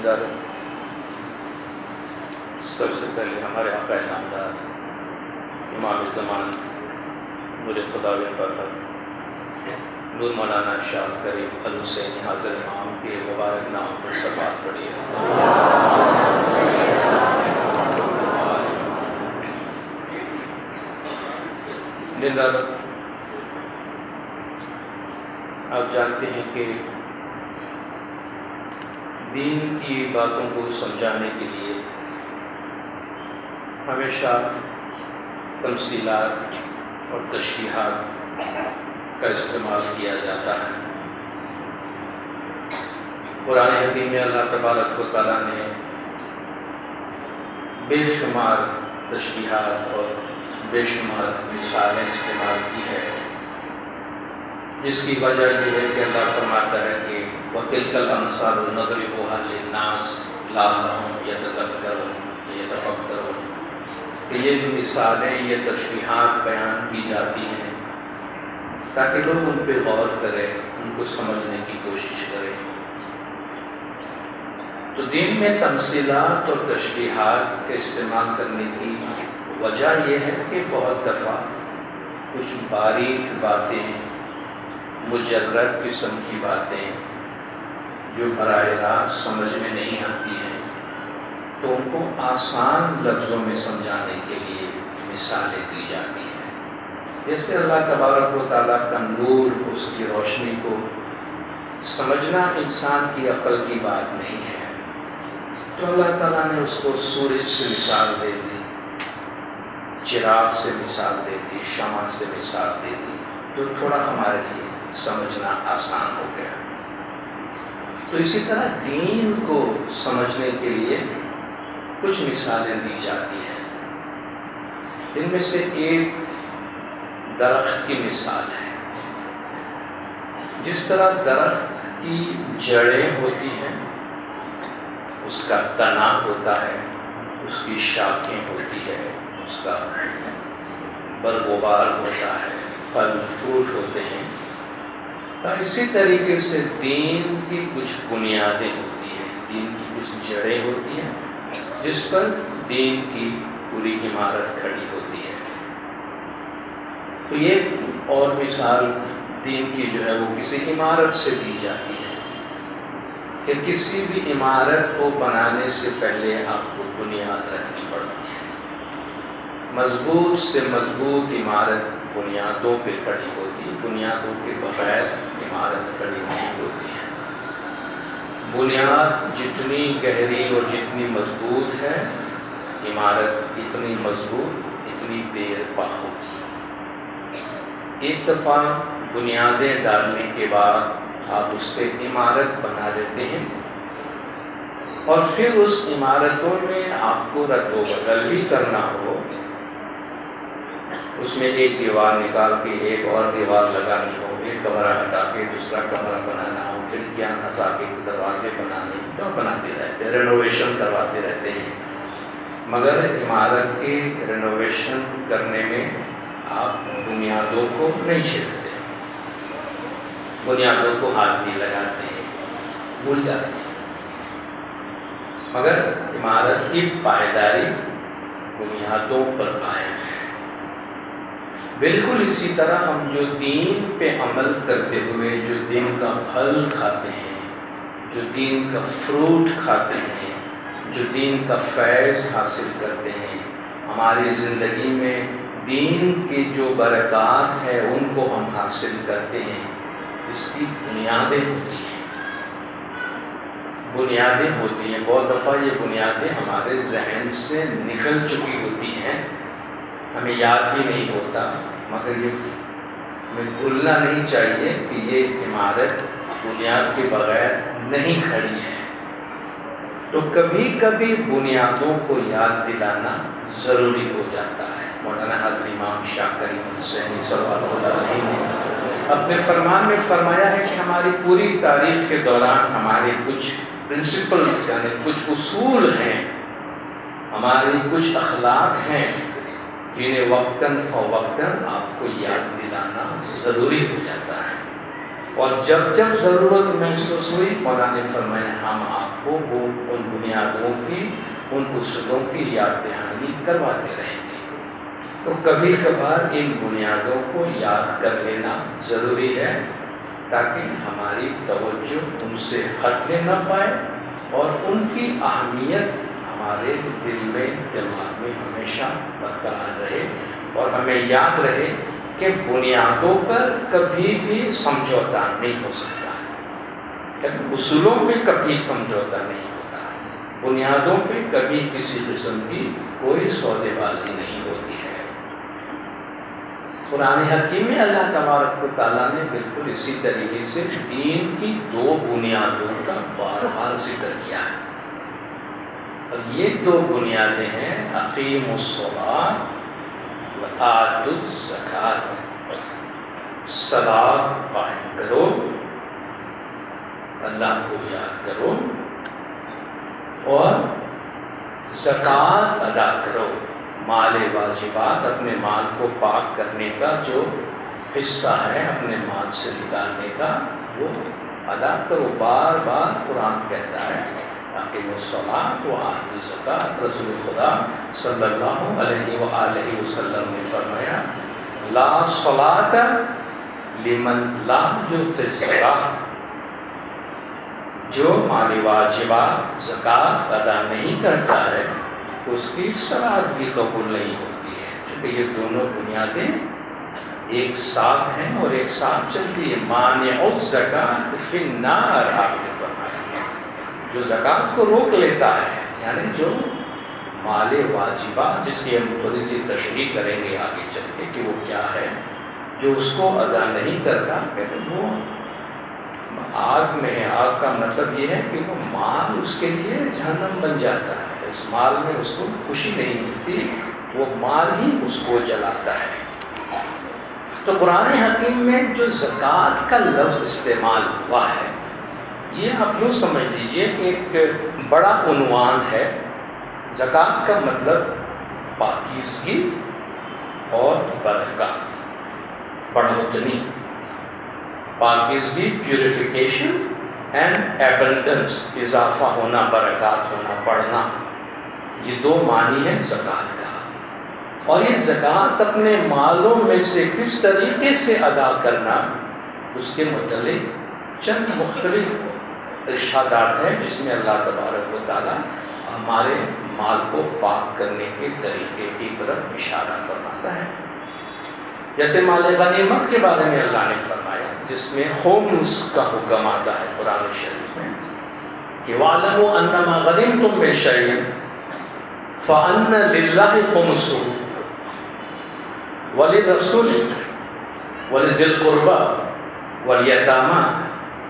در سب سے پہلے ہمارے آقا نامدار امام زمان نور خداوند برکت نور مولانا شاہ کریم الحسینی حاضر امام کے مبارک نام پر صلوات پڑھیے۔ دلدار، آپ جانتے ہیں کہ دین کی باتوں کو سمجھانے کے لیے ہمیشہ تمثیلات اور تشریحات کا استعمال کیا جاتا ہے۔ قرآن حکیم میں اللہ تبارک و تعالیٰ نے بے شمار تشریحات اور بے شمار مثالیں استعمال کی ہے، جس کی وجہ یہ ہے کہ اللہ فرماتا ہے کہ وَتِلْكَ الْأَمْثَالُ نَضْرِبُهَا لِلنَّاسِ لَعَلَّهُمْ يَتَذَكَّرُونَ يَتَفَكَّرُونَ کہ یہ جو مثالیں، یہ تشریحات بیان کی جاتی ہیں تاکہ لوگ ان پہ غور کریں، ان کو سمجھنے کی کوشش کریں۔ تو دین میں تمثیلات اور تشریحات کے استعمال کرنے کی وجہ یہ ہے کہ بہت دفعہ کچھ باریک باتیں، مجرد قسم کی باتیں جو براہ راست سمجھ میں نہیں آتی ہیں، تو ان کو آسان لفظوں میں سمجھانے کے لیے مثالیں دی جاتی ہیں۔ جیسے اللہ تبارک و تعالیٰ کا نور، اس کی روشنی کو سمجھنا انسان کی عقل کی بات نہیں ہے، تو اللہ تعالیٰ نے اس کو سورج سے مثال دے دی، چراغ سے مثال دے دی، شمع سے مثال دے دی، جو تھوڑا ہمارے لیے سمجھنا آسان ہو گیا۔ تو اسی طرح دین کو سمجھنے کے لیے کچھ مثالیں دی جاتی ہیں۔ ان میں سے ایک درخت کی مثال ہے۔ جس طرح درخت کی جڑیں ہوتی ہیں، اس کا تنا ہوتا ہے، اس کی شاخیں ہوتی ہے، اس کا برغبار ہوتا ہے، پھل پھول ہوتے ہیں، اور اسی طریقے سے دین کی کچھ بنیادیں ہوتی ہیں، دین کی کچھ جڑیں ہوتی ہیں جس پر دین کی پوری عمارت کھڑی ہوتی ہے۔ تو یہ اور مثال دین کی جو ہے وہ کسی عمارت سے دی جاتی ہے کہ کسی بھی عمارت کو بنانے سے پہلے آپ کو بنیاد رکھنی پڑتی ہے۔ مضبوط سے مضبوط عمارت بنیادوں پہ کھڑی ہوتی ہے، بنیادوں کے بغیر عمارت کھڑی نہیں ہوتی ہے۔ بنیاد جتنی گہری اور جتنی مضبوط ہے، عمارت اتنی مضبوط، اتنی دیر پا ہوگی۔ ایک دفعہ بنیادیں ڈالنے کے بعد آپ اس پہ عمارت بنا دیتے ہیں، اور پھر اس عمارتوں میں آپ کو رد و بدل بھی کرنا ہو، اس میں ایک دیوار نکال کے ایک اور دیوار لگانی ہو، ایک کمرہ ہٹا کے دوسرا کمرہ بنانا ہو، کھڑکیاں ہٹا کے دروازے بنانے، تو بناتے رہتے ہیں، رینوویشن کرواتے رہتے ہیں۔ مگر عمارت کی رینوویشن کرنے میں آپ بنیادوں کو نہیں چھیڑتے، بنیادوں کو ہاتھ نہیں لگاتے ہیں، بھول جاتے ہیں۔ مگر عمارت کی پائیداری بنیادوں پر قائم ہے۔ بالکل اسی طرح ہم جو دین پہ عمل کرتے ہوئے جو دین کا پھل کھاتے ہیں، جو دین کا فروٹ کھاتے ہیں، جو دین کا فیض حاصل کرتے ہیں، ہماری زندگی میں دین کی جو برکات ہے ان کو ہم حاصل کرتے ہیں، اس کی بنیادیں ہوتی ہیں، بنیادیں ہوتی ہیں۔ بہت دفعہ یہ بنیادیں ہمارے ذہن سے نکل چکی ہوتی ہیں، ہمیں یاد بھی نہیں ہوتا، مگر یہ ہمیں بھولنا نہیں چاہیے کہ یہ عمارت بنیاد کے بغیر نہیں کھڑی ہے۔ تو کبھی کبھی بنیادوں کو یاد دلانا ضروری ہو جاتا ہے۔ مولانا حضرت امام شاہ کریم الحسینی صلوات اللہ علیہ نے اپنے فرمان میں فرمایا ہے کہ ہماری پوری تاریخ کے دوران ہمارے کچھ پرنسپلز یعنی کچھ اصول ہیں، ہماری کچھ اخلاق ہیں، جنہیں وقتاً فوقتاً آپ کو یاد دلانا ضروری ہو جاتا ہے، اور جب جب ضرورت محسوس ہوئی مولانا نے فرمایا ہم آپ آپ کو وہ ان بنیادوں کی، ان اصولوں کی یاد دہانی کرواتے رہیں گے۔ تو کبھی کبھار ان بنیادوں کو یاد کر لینا ضروری ہے تاکہ ہماری توجہ ان سے ہٹنے نہ پائے اور ان کی اہمیت ہمارے دل میں، دماغ میں ہمیشہ برقرار رہے، اور ہمیں یاد رہے کہ بنیادوں پر کبھی بھی سمجھوتا نہیں ہو سکتا ہے، اصولوں پہ کبھی سمجھوتا نہیں ہوتا ہے، بنیادوں پہ کبھی کسی قسم کی کوئی سودے بازی نہیں ہوتی ہے۔ قرآن حکیم میں اللہ تبارک و تعالیٰ نے بالکل اسی طریقے سے دین کی دو بنیادوں کا بار ذکر کیا ہے، اور یہ دو بنیادیں ہیں اقیموا الصلاۃ وآتوا الزکاۃ، صلاۃ قائم کرو، اللہ کو یاد کرو، اور زکوٰۃ ادا کرو، مال واجبات، اپنے مال کو پاک کرنے کا جو حصہ ہے اپنے مال سے نکالنے کا وہ ادا کرو۔ بار بار قرآن کہتا ہے اقیموا الصلاۃ وآتوا الزکاۃ۔ رسول خدا صلی اللہ علیہ وآلہ وسلم نے فرمایا لا صلاۃ لمن لم یؤت الزکاۃ، جو مال واجبات زکوٰۃ ادا نہیں کرتا ہے اس کی صلاۃ بھی قبول نہیں ہوتی ہے، کیونکہ یہ دونوں بنیادیں ایک ساتھ ہیں اور ایک ساتھ چلتی ہے۔ مانع الزکاۃ فی النار، آپ نے فرمایا جو زکوٰۃ کو روک لیتا ہے، یعنی جو مال واجبات، جس کی ہم تھوڑی سی تشریح کریں گے آگے چل کے کہ وہ کیا ہے، جو اس کو ادا نہیں کرتا وہ آگ میں ہے۔ آگ کا مطلب یہ ہے کہ وہ مال اس کے لیے جہنم بن جاتا ہے، اس مال میں اس کو خوشی نہیں ملتی، وہ مال ہی اس کو جلاتا ہے۔ تو قرآن حکیم میں جو زکوٰۃ کا لفظ استعمال ہوا ہے، یہ آپ یوں سمجھ لیجئے کہ ایک بڑا عنوان ہے۔ زکوٰۃ کا مطلب پاکیزگی اور برکت، بڑھوتنی، پاکیزگی پیوریفیکیشن اینڈ ایبنڈنس، اضافہ ہونا، برکات ہونا، بڑھنا، یہ دو معنی ہیں زکوٰۃ کا۔ اور یہ زکوٰۃ اپنے مالوں میں سے کس طریقے سے ادا کرنا، اس کے متعلق چند مختلف ارشادات ہیں جس میں اللہ تبارک و تعالیٰ ہمارے مال کو پاک کرنے کے طریقے کی طرف اشارہ فرماتا ہے۔ جیسے مال غنیمت کے بارے میں اللہ نے فرمایا، جس میں خمس کا حکم آتا ہے قرآن شریف میں کہ وَاعْلَمُوا أَنَّمَا غَنِمْتُم مِّن شَيْءٍ فَأَنَّ لِلَّهِ خُمُسَهُ وَلِلرَّسُولِ وَلِذِي الْقُرْبَىٰ وَالْيَتَامَىٰ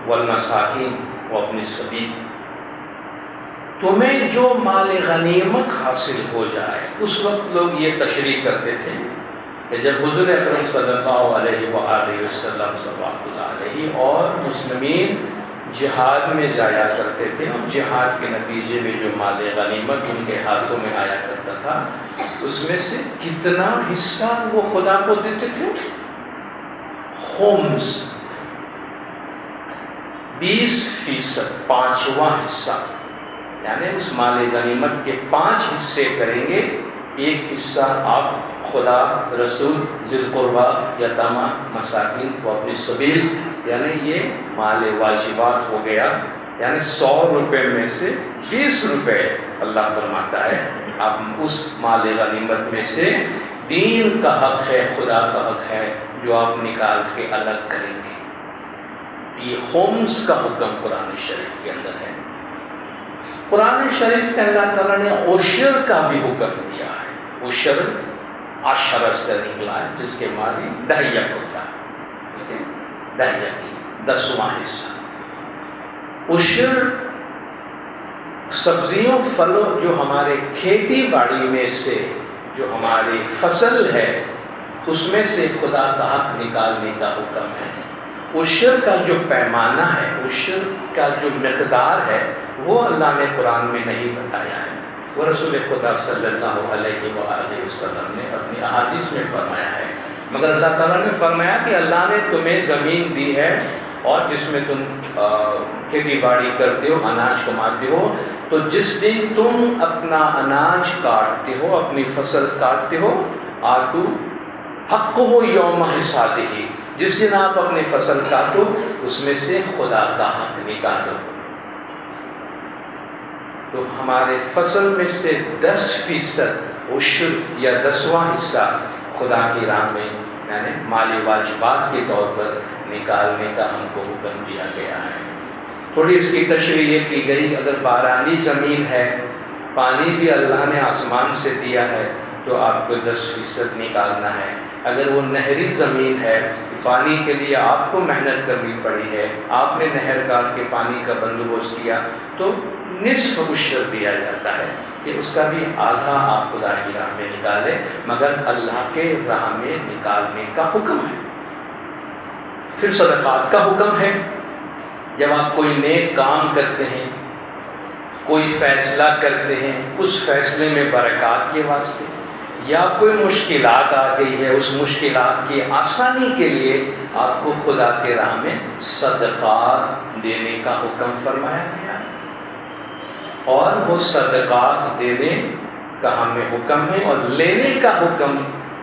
وَالْمَسَاكِينِ وَابْنِ السَّبِيلِ، تمہیں جو مال غنیمت حاصل ہو جائے۔ اس وقت لوگ یہ تشریح کرتے تھے کہ جب حضور اکرم صلی اللہ علیہ وآلہ وسلم صلی اللہ علیہ اور مسلمین جہاد میں جایا کرتے تھے، اور جہاد کے نتیجے میں جو مال غنیمت ان کے ہاتھوں میں آیا کرتا تھا، اس میں سے کتنا حصہ وہ خدا کو دیتے تھے؟ خمس، 20%، پانچواں حصہ، یعنی اس مال غنیمت کے 5 حصے کریں گے، ایک حصہ آپ خدا، رسول، ذی القربیٰ، یتامہ، مساکین و ابن السبیل، یعنی یہ مال واجبات ہو گیا، یعنی 100 روپے میں سے 20 روپے اللہ فرماتا ہے آپ اس مال غنیمت میں سے دین کا حق ہے، خدا کا حق ہے، جو آپ نکال کے الگ کریں گے۔ یہ خمس کا حکم قرآن شریف کے اندر ہے۔ قرآن شریف کے اللہ تعالیٰ نے عشر کا بھی حکم دیا ہے۔ عشر عشرہ سے نکلا ہے، جس کے معنی دہیک ہوتا ہے، دہیک، 10واں حصہ۔ عشر سبزیوں، پھلوں، جو ہمارے کھیتی باڑی میں سے جو ہماری فصل ہے اس میں سے خدا کا حق نکالنے کا حکم ہے۔ عشر کا جو پیمانہ ہے، عشر کا جو مقدار ہے، وہ اللہ نے قرآن میں نہیں بتایا ہے، وہ رسول خدا صلی اللہ علیہ وآلہ وسلم نے اپنی احادیث میں فرمایا ہے۔ مگر اللہ تعالیٰ نے فرمایا کہ اللہ نے تمہیں زمین دی ہے اور جس میں تم کھیتی باڑی کرتے ہو، اناج کماتے ہو، تو جس دن تم اپنا اناج کاٹتے ہو، اپنی فصل کاٹتے ہو، آتو حق ہو یوم حصادہ، جس دن آپ اپنی فصل کاٹو اس میں سے خدا کا حق نکالو۔ تو ہمارے فصل میں سے 10% عشر یا 10واں حصہ خدا کی راہ میں یعنی مالی واجبات کے طور پر نکالنے کا ہم کو حکم دیا گیا ہے۔ تھوڑی اس کی تشریح یہ کی گئی، اگر بارانی زمین ہے، پانی بھی اللہ نے آسمان سے دیا ہے، تو آپ کو 10% نکالنا ہے۔ اگر وہ نہری زمین ہے، پانی کے لیے آپ کو محنت کرنی پڑی ہے، آپ نے نہر کاٹ کے پانی کا بندوبست کیا، تو نصف عشر دیا جاتا ہے کہ اس کا بھی آدھا آپ خدا کی راہ میں نکالیں، مگر اللہ کے راہ میں نکالنے کا حکم ہے۔ پھر صدقات کا حکم ہے۔ جب آپ کوئی نیک کام کرتے ہیں، کوئی فیصلہ کرتے ہیں، اس فیصلے میں برکات کے واسطے، یا کوئی مشکلات آ گئی ہے، اس مشکلات کی آسانی کے لیے آپ کو خدا کے راہ میں صدقات دینے کا حکم فرمایا گیا ہے، اور وہ صدقات دینے کا ہمیں حکم ہے، اور لینے کا حکم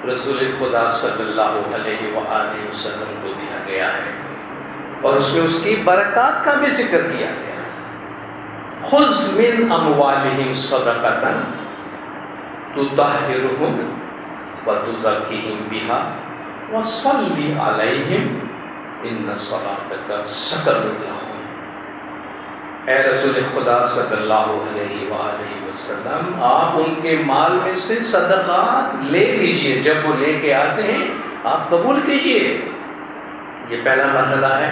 رسول خدا صلی اللہ علیہ وآلہ وسلم کو دیا گیا ہے، اور اس میں اس کی برکات کا بھی ذکر کیا گیا ہے۔ خذ من اموالہم صدقۃ تطہرہم وتزکیہم بہا وصلی علیہم ان صلاتک سکن لہم۔ اے رسول خدا صلی اللہ علیہ وآلہ وسلم، آپ ان کے مال میں سے صدقات لے لیجئے، جب وہ لے کے آتے ہیں آپ قبول کیجئے۔ یہ پہلا مرحلہ ہے۔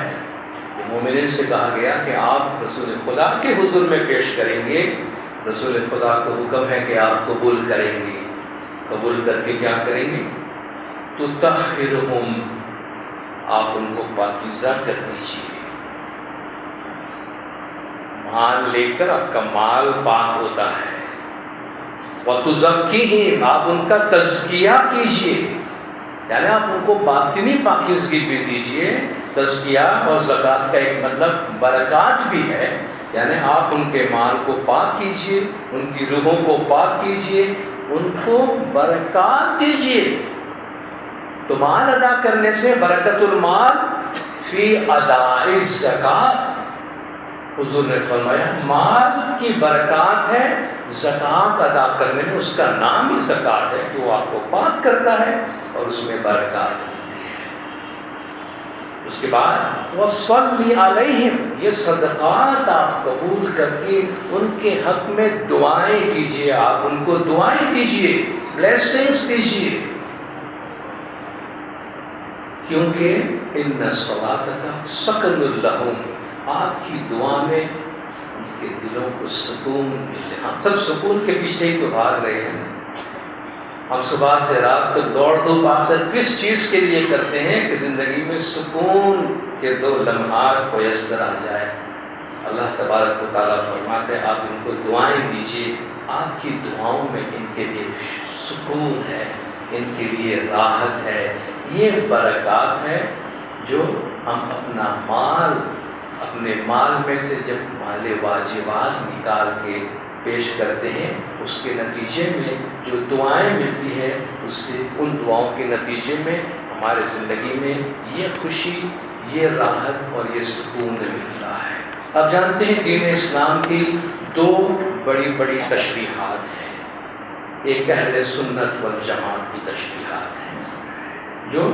مومنین سے کہا گیا کہ آپ رسول خدا کے حضور میں پیش کریں گے، رسول خدا کو حکم ہے کہ آپ قبول کریں گے۔ قبول کر کے کیا کریں گے؟ تو تطہرہم، آپ ان کو پاکیزہ کر دیجئے۔ مال لے کر آپ کا مال پاک ہوتا ہے۔ وتزکیہم، آپ ان کا تزکیہ کیجئے، یعنی آپ ان کو باطنی پاکیزگی بھی دیجئے۔ تزکیہ اور زکوٰۃ کا ایک مطلب برکات بھی ہے، یعنی آپ ان کے مال کو پاک کیجئے، ان کی روحوں کو پاک کیجئے، ان کو برکات دیجئے۔ تو مال ادا کرنے سے برکت المال فی اداء الزکوٰۃ، حضور نے فرمایا مال کی برکات ہے زکوٰۃ ادا کرنے میں، اس کا نام ہی زکوٰۃ ہے کہ وہ آپ کو پاک کرتا ہے اور اس میں برکات ہوتی ہے۔ اس کے بعد وصلی علیہم، یہ صدقات آپ قبول کر کے ان کے حق میں دعائیں کیجئے، آپ ان کو دعائیں دیجئے، بلیسنگز دیجئے، کیونکہ ان صلاتک سکن لہم، آپ کی دعا میں ان کے دلوں کو سکون ملے۔ ہم سب سکون کے پیچھے ہی تو بھاگ رہے ہیں، ہم صبح سے رات تک دوڑ دھوپ آخر کس چیز کے لیے کرتے ہیں کہ زندگی میں سکون کے 2 لمحات میسر آ جائے۔ اللہ تبارک و تعالیٰ فرماتے ہیں آپ ان کو دعائیں دیجئے، آپ کی دعاؤں میں ان کے لیے سکون ہے، ان کے لیے راحت ہے۔ یہ برکات ہے جو ہم اپنے مال میں سے جب مال واجبات نکال کے پیش کرتے ہیں، اس کے نتیجے میں جو دعائیں ملتی ہے، اس سے ان دعاؤں کے نتیجے میں ہمارے زندگی میں یہ خوشی، یہ راحت اور یہ سکون ملتا ہے۔ آپ جانتے ہیں دین اسلام کی 2 بڑی بڑی تشریحات ہیں۔ ایک اہل سنت والجماعت کی تشریحات ہیں، جو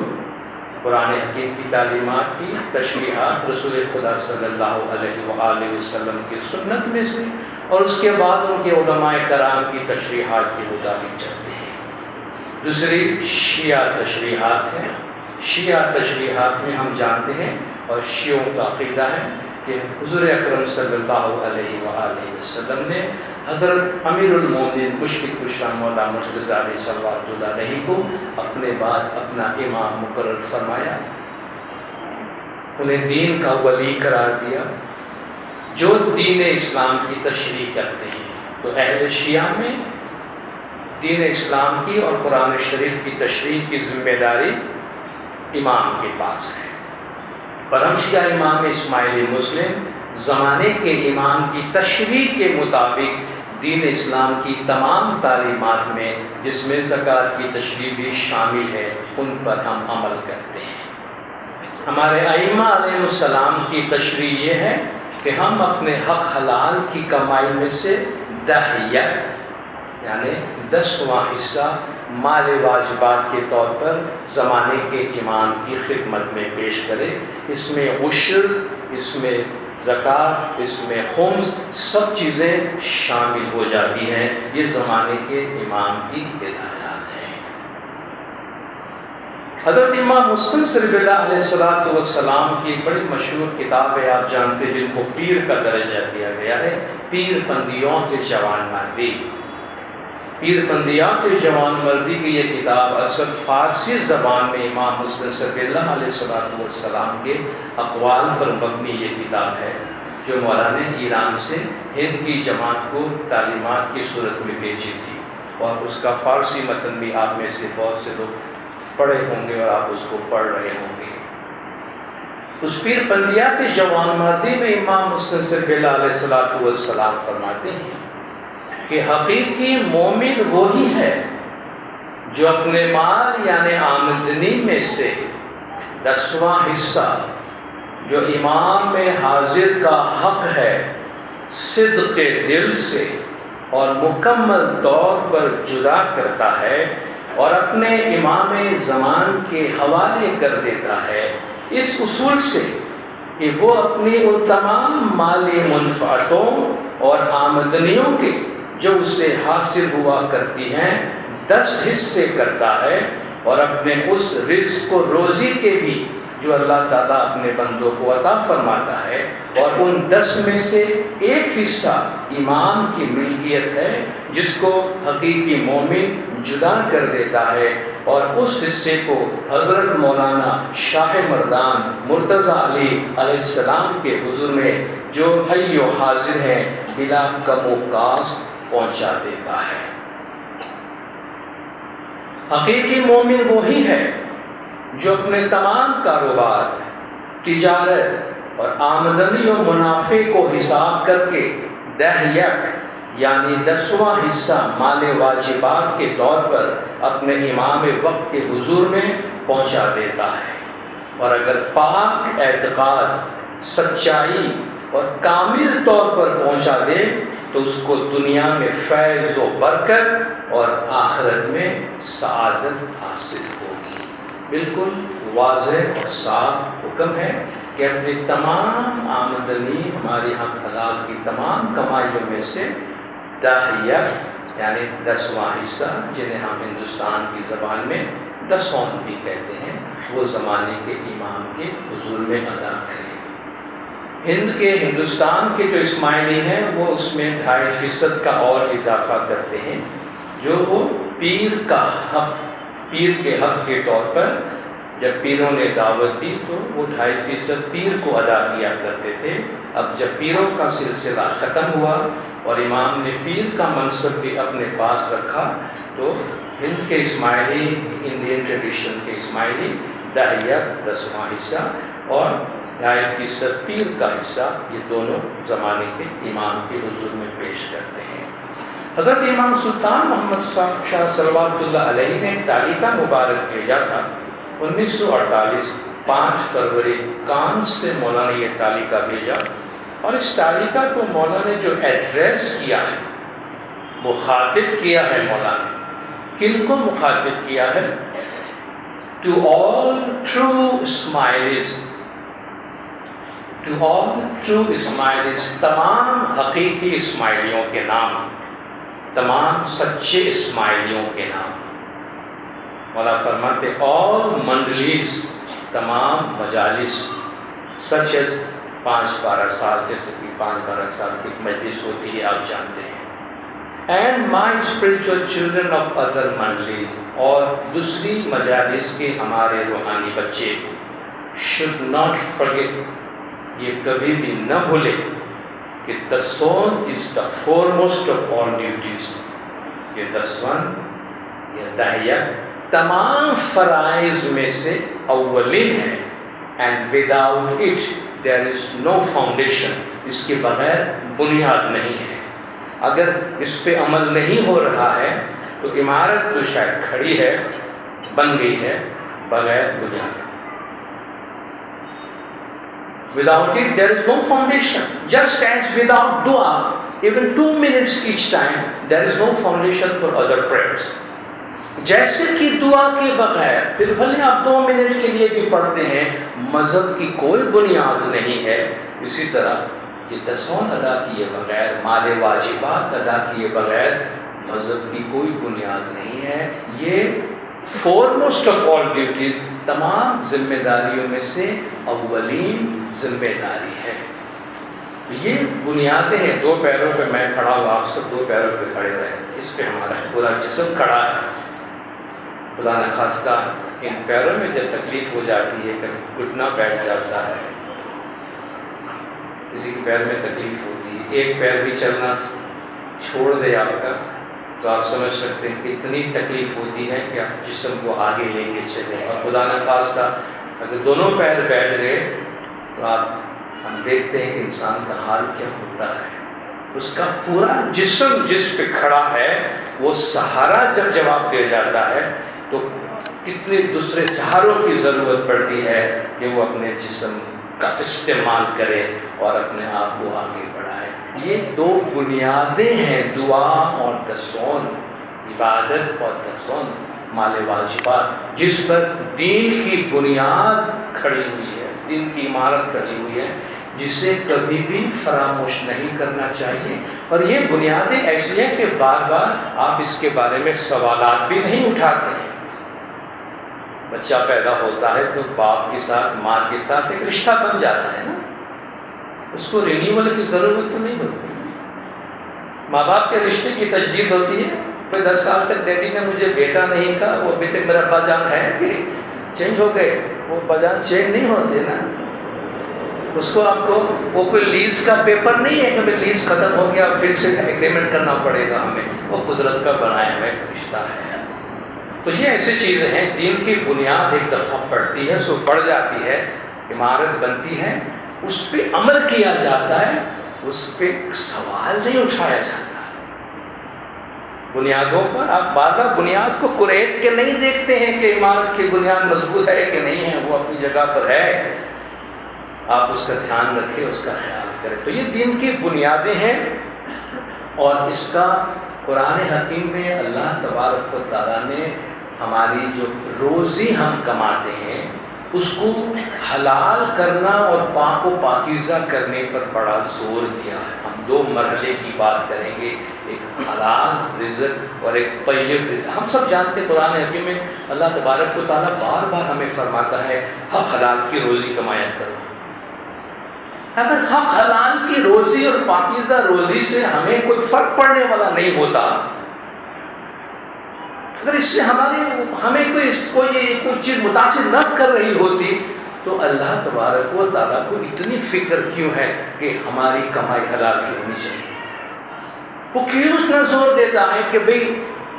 قرآن حکیم کی تعلیمات کی تشریحات رسول خدا صلی اللہ علیہ وآلہ وسلم کی سنت میں سے، اور اس کے بعد ان کے علماء کرام کی تشریحات کے مطابق چلتے ہیں۔ دوسری شیعہ تشریحات ہے۔ شیعہ تشریحات میں ہم جانتے ہیں اور شیعوں کا عقیدہ ہے کہ حضور اکرم صلی اللہ علیہ وآلہ وسلم نے حضرت امیر المومنین کشف مولا مرتضیٰ علیہ صلوات اللہ علیہ کو اپنے بعد اپنا امام مقرر فرمایا، انہیں دین کا ولی قرار دیا، جو دین اسلام کی تشریح کرتے ہیں۔ تو اہل شیعہ میں دین اسلام کی اور قرآن شریف کی تشریح کی ذمہ داری امام کے پاس ہے، پرم شیعہ امام اسماعیلی مسلم زمانے کے امام کی تشریح کے مطابق دین اسلام کی تمام تعلیمات میں، جس میں زکوٰۃ کی تشریح بھی شامل ہے، ان پر ہم عمل کرتے ہیں۔ ہمارے ائمہ علیہ السلام کی تشریح یہ ہے کہ ہم اپنے حق حلال کی کمائی میں سے 10 یعنی 10واں حصہ مال واجبات کے طور پر زمانے کے امام کی خدمت میں پیش کرے۔ اس میں عشر، اس میں زکوٰۃ، اس میں خمس، سب چیزیں شامل ہو جاتی ہیں۔ یہ زمانے کے امام کی ہدایات ہیں۔ حضرت امام مسلم صلی اللہ علیہ السلام کی بڑی مشہور کتاب ہے، آپ جانتے ہیں، جن کو پیر کا درجہ دیا گیا ہے، پیر پندیوں کے جوان مردی۔ پیر پندیوں کے جوان مردی کی یہ کتاب اصل فارسی زبان میں امام مسلم صلی اللہ علیہ السلام کے اقوال پر مبنی یہ کتاب ہے، جو مولانا نے ایران سے ہند کی جماعت کو تعلیمات کی صورت میں بھیجی تھی، اور اس کا فارسی متن بھی آپ میں سے بہت سے لوگ پڑھے ہوں گے اور آپ اس کو پڑھ رہے ہوں گے۔ اس پیر پندیہ کے جوان مردی میں امام مسلم صلی اللہ علیہ السلام فرماتے ہیں کہ حقیقی مومن وہی ہے جو اپنے مال یعنی آمدنی میں سے 10واں حصہ جو امام میں حاضر کا حق ہے، صدق دل سے اور مکمل طور پر جدا کرتا ہے اور اپنے امام زمان کے حوالے کر دیتا ہے، اس اصول سے کہ وہ اپنی ان تمام مالی منفعتوں اور آمدنیوں کے جو اسے حاصل ہوا کرتی ہیں 10 حصے کرتا ہے، اور اپنے اس رزق و روزی کے بھی جو اللہ تعالیٰ اپنے بندوں کو عطا فرماتا ہے، اور ان 10 میں سے 1 حصہ امام کی ملکیت ہے، جس کو حقیقی مومن جدا کر دیتا ہے، اور اس حصے کو حضرت مولانا شاہ مردان مرتضیٰ علی علیہ السلام کے حضور میں جو حی و حاضر ہے بلا کم و کاست پہنچا دیتا ہے۔ حقیقی مومن وہی ہے جو اپنے تمام کاروبار، تجارت اور آمدنی و منافع کو حساب کر کے 10 یعنی 10واں حصہ مال واجبات کے طور پر اپنے امام وقت کے حضور میں پہنچا دیتا ہے، اور اگر پاک اعتقاد، سچائی اور کامل طور پر پہنچا دے تو اس کو دنیا میں فیض و برکت اور آخرت میں سعادت حاصل ہوگی۔ بالکل واضح اور صاف حکم ہے کہ اپنی تمام آمدنی، ہماری حق حلال کی تمام کمائیوں میں سے 10 یعنی 10واں حصہ، جنہیں ہم ہندوستان کی زبان میں 10 بھی کہتے ہیں، وہ زمانے کے امام کے حضور میں ادا کریں۔ ہندوستان کے جو اسماعیلی ہیں وہ اس میں 2.5% کا اور اضافہ کرتے ہیں، جو وہ پیر کا حق، پیر کے حق کے طور پر جب پیروں نے دعوت دی تو وہ 2.5% پیر کو ادا کیا کرتے تھے۔ اب جب پیروں کا سلسلہ ختم ہوا اور امام نے پیر کا منصب بھی اپنے پاس رکھا، تو ہند کے اسماعیلی، انڈین ٹریڈیشن کے اسماعیلی 10واں حصہ اور 2.5% پیر کا حصہ، یہ دونوں زمانے کے امام کے حضور میں پیش کرتے ہیں۔ حضرت امام سلطان محمد شاہ صلوات اللہ علیہ نے تعلیقہ مبارک بھیجا تھا 1948، 5 فروری کانز سے مولانا یہ تعلیقہ بھیجا، اور اس تعلیقہ کو مولانا نے جو ایڈریس کیا ہے، مخاطب کیا ہے، مولانا کن کو مخاطب کیا ہے؟ To all true Ismailis, to all true Ismailis, تمام حقیقی اسماعیلیوں کے نام، تمام سچے اسماعیلیوں کے نام۔ مولا فرماتے آل منڈلیز، تمام مجالس، سچ ایز 5-12 سال، جیسے کہ 5-12 سال کی مجلس ہوتی ہے، آپ جانتے ہیں، and my spiritual children of other mandlis, اور دوسری مجالس کے ہمارے روحانی بچے، شوڈ ناٹ فرگیٹ، یہ کبھی بھی نہ بھولے کہ تصون از دا فورموسٹ آف آل ڈیوٹیز، یہ 10واں یا 10 تمام فرائض میں سے اولین ہے، and without it there is no foundation. اس کے بغیر بنیاد نہیں ہے. اگر اس پہ عمل نہیں ہو رہا ہے تو عمارت تو شاید کھڑی ہے، بن گئی ہے، بغیر بنیاد. Without it there is no foundation. Just as without dua, even 2 minutes each time, there is no foundation for other prayers. جیسے کہ دعا کے بغیر پھر بھلے آپ 2 منٹ کے لیے بھی پڑھتے ہیں، مذہب کی کوئی بنیاد نہیں ہے. اسی طرح یہ 10 ادا کیے بغیر، مال واجبات ادا کیے بغیر مذہب کی کوئی بنیاد نہیں ہے. یہ فورموسٹ آف آل ڈیوٹیز، تمام ذمہ داریوں میں سے اولین ذمہ داری ہے. یہ بنیادیں ہیں. 2 پیروں پہ میں کھڑا ہوں، آپ سب 2 پیروں پہ کھڑے رہے، اس پہ ہمارا پورا جسم کھڑا ہے. خدا نہ خواستہ ان پیروں میں جب تکلیف ہو جاتی ہے، کبھی گھٹنا بیٹھ جاتا ہے، کسی کے پیر میں تکلیف ہوتی ہے، ایک پیر بھی چلنا چھوڑ دے آپ کا، تو آپ سمجھ سکتے ہیں کتنی تکلیف ہوتی ہے کہ آپ جسم کو آگے لے کے چلیں. اور خدا نہ خواستہ اگر دونوں پیر بیٹھ گئے تو ہم دیکھتے ہیں کہ انسان کا حال کیا ہوتا ہے. اس کا پورا جسم جس پہ کھڑا ہے وہ سہارا جب جواب دے جاتا ہے تو کتنے دوسرے سہاروں کی ضرورت پڑتی ہے کہ وہ اپنے جسم کا استعمال کرے اور اپنے آپ کو آگے بڑھائے. یہ 2 بنیادیں ہیں، دعا اور دسون، عبادت اور دسون، مال واجبات، جس پر دین کی بنیاد کھڑی ہوئی ہے، دین کی عمارت کھڑی ہوئی ہے، جسے کبھی بھی فراموش نہیں کرنا چاہیے. اور یہ بنیادیں ایسی ہیں کہ بار بار آپ اس کے بارے میں سوالات بھی نہیں اٹھاتے ہیں. بچہ پیدا ہوتا ہے تو باپ کے ساتھ، ماں کے ساتھ ایک رشتہ بن جاتا ہے نا، اس کو رینیول کی ضرورت تو نہیں ہوتی. ماں باپ کے رشتے کی تجدید ہوتی ہے. کوئی 10 سال تک ڈیڈی نے مجھے بیٹا نہیں کہا، وہ ابھی تک میرا ابا جان ہے کہ چینج ہو گئے، وہ ابا جان چینج نہیں ہوتے نا. اس کو آپ کو وہ کوئی لیز کا پیپر نہیں ہے کہ لیز ختم ہو گیا پھر سے ایگریمنٹ کرنا پڑے گا ہمیں. وہ قدرت کا بنایا ہوا ایک رشتہ ہے. تو یہ ایسی چیزیں ہیں. دین کی بنیاد ایک دفعہ پڑتی ہے، سو پڑ جاتی ہے، عمارت بنتی ہے، اس پہ عمل کیا جاتا ہے، اس پہ سوال نہیں اٹھایا جاتا. بنیادوں پر آپ بار بار بنیاد کو کریٹ کے نہیں دیکھتے ہیں کہ عمارت کی بنیاد مضبوط ہے کہ نہیں ہے، وہ اپنی جگہ پر ہے. آپ اس کا دھیان رکھیں، اس کا خیال کریں. تو یہ دین کی بنیادیں ہیں. اور اس کا قرآن حکیم میں اللہ تبارک و تعالیٰ نے ہماری جو روزی ہم کماتے ہیں اس کو حلال کرنا اور پاک و پاکیزہ کرنے پر بڑا زور دیا ہے. ہم 2 مرحلے کی بات کریں گے، ایک حلال رزق اور ایک طیب رزق. ہم سب جانتے ہیں قرآن حکیم میں اللہ تبارک و تعالیٰ بار بار ہمیں فرماتا ہے حق حلال کی روزی کمایا کرو. اگر حق حلال کی روزی اور پاکیزہ روزی سے ہمیں کوئی فرق پڑنے والا نہیں ہوتا، اگر اس سے ہمیں کوئی چیز متاثر نہ کر رہی ہوتی تو اللہ تبارک و تعالیٰ کو اتنی فکر کیوں ہے کہ ہماری کمائی حلال کی ہونی چاہیے. وہ کیوں اتنا زور دیتا ہے کہ بھئی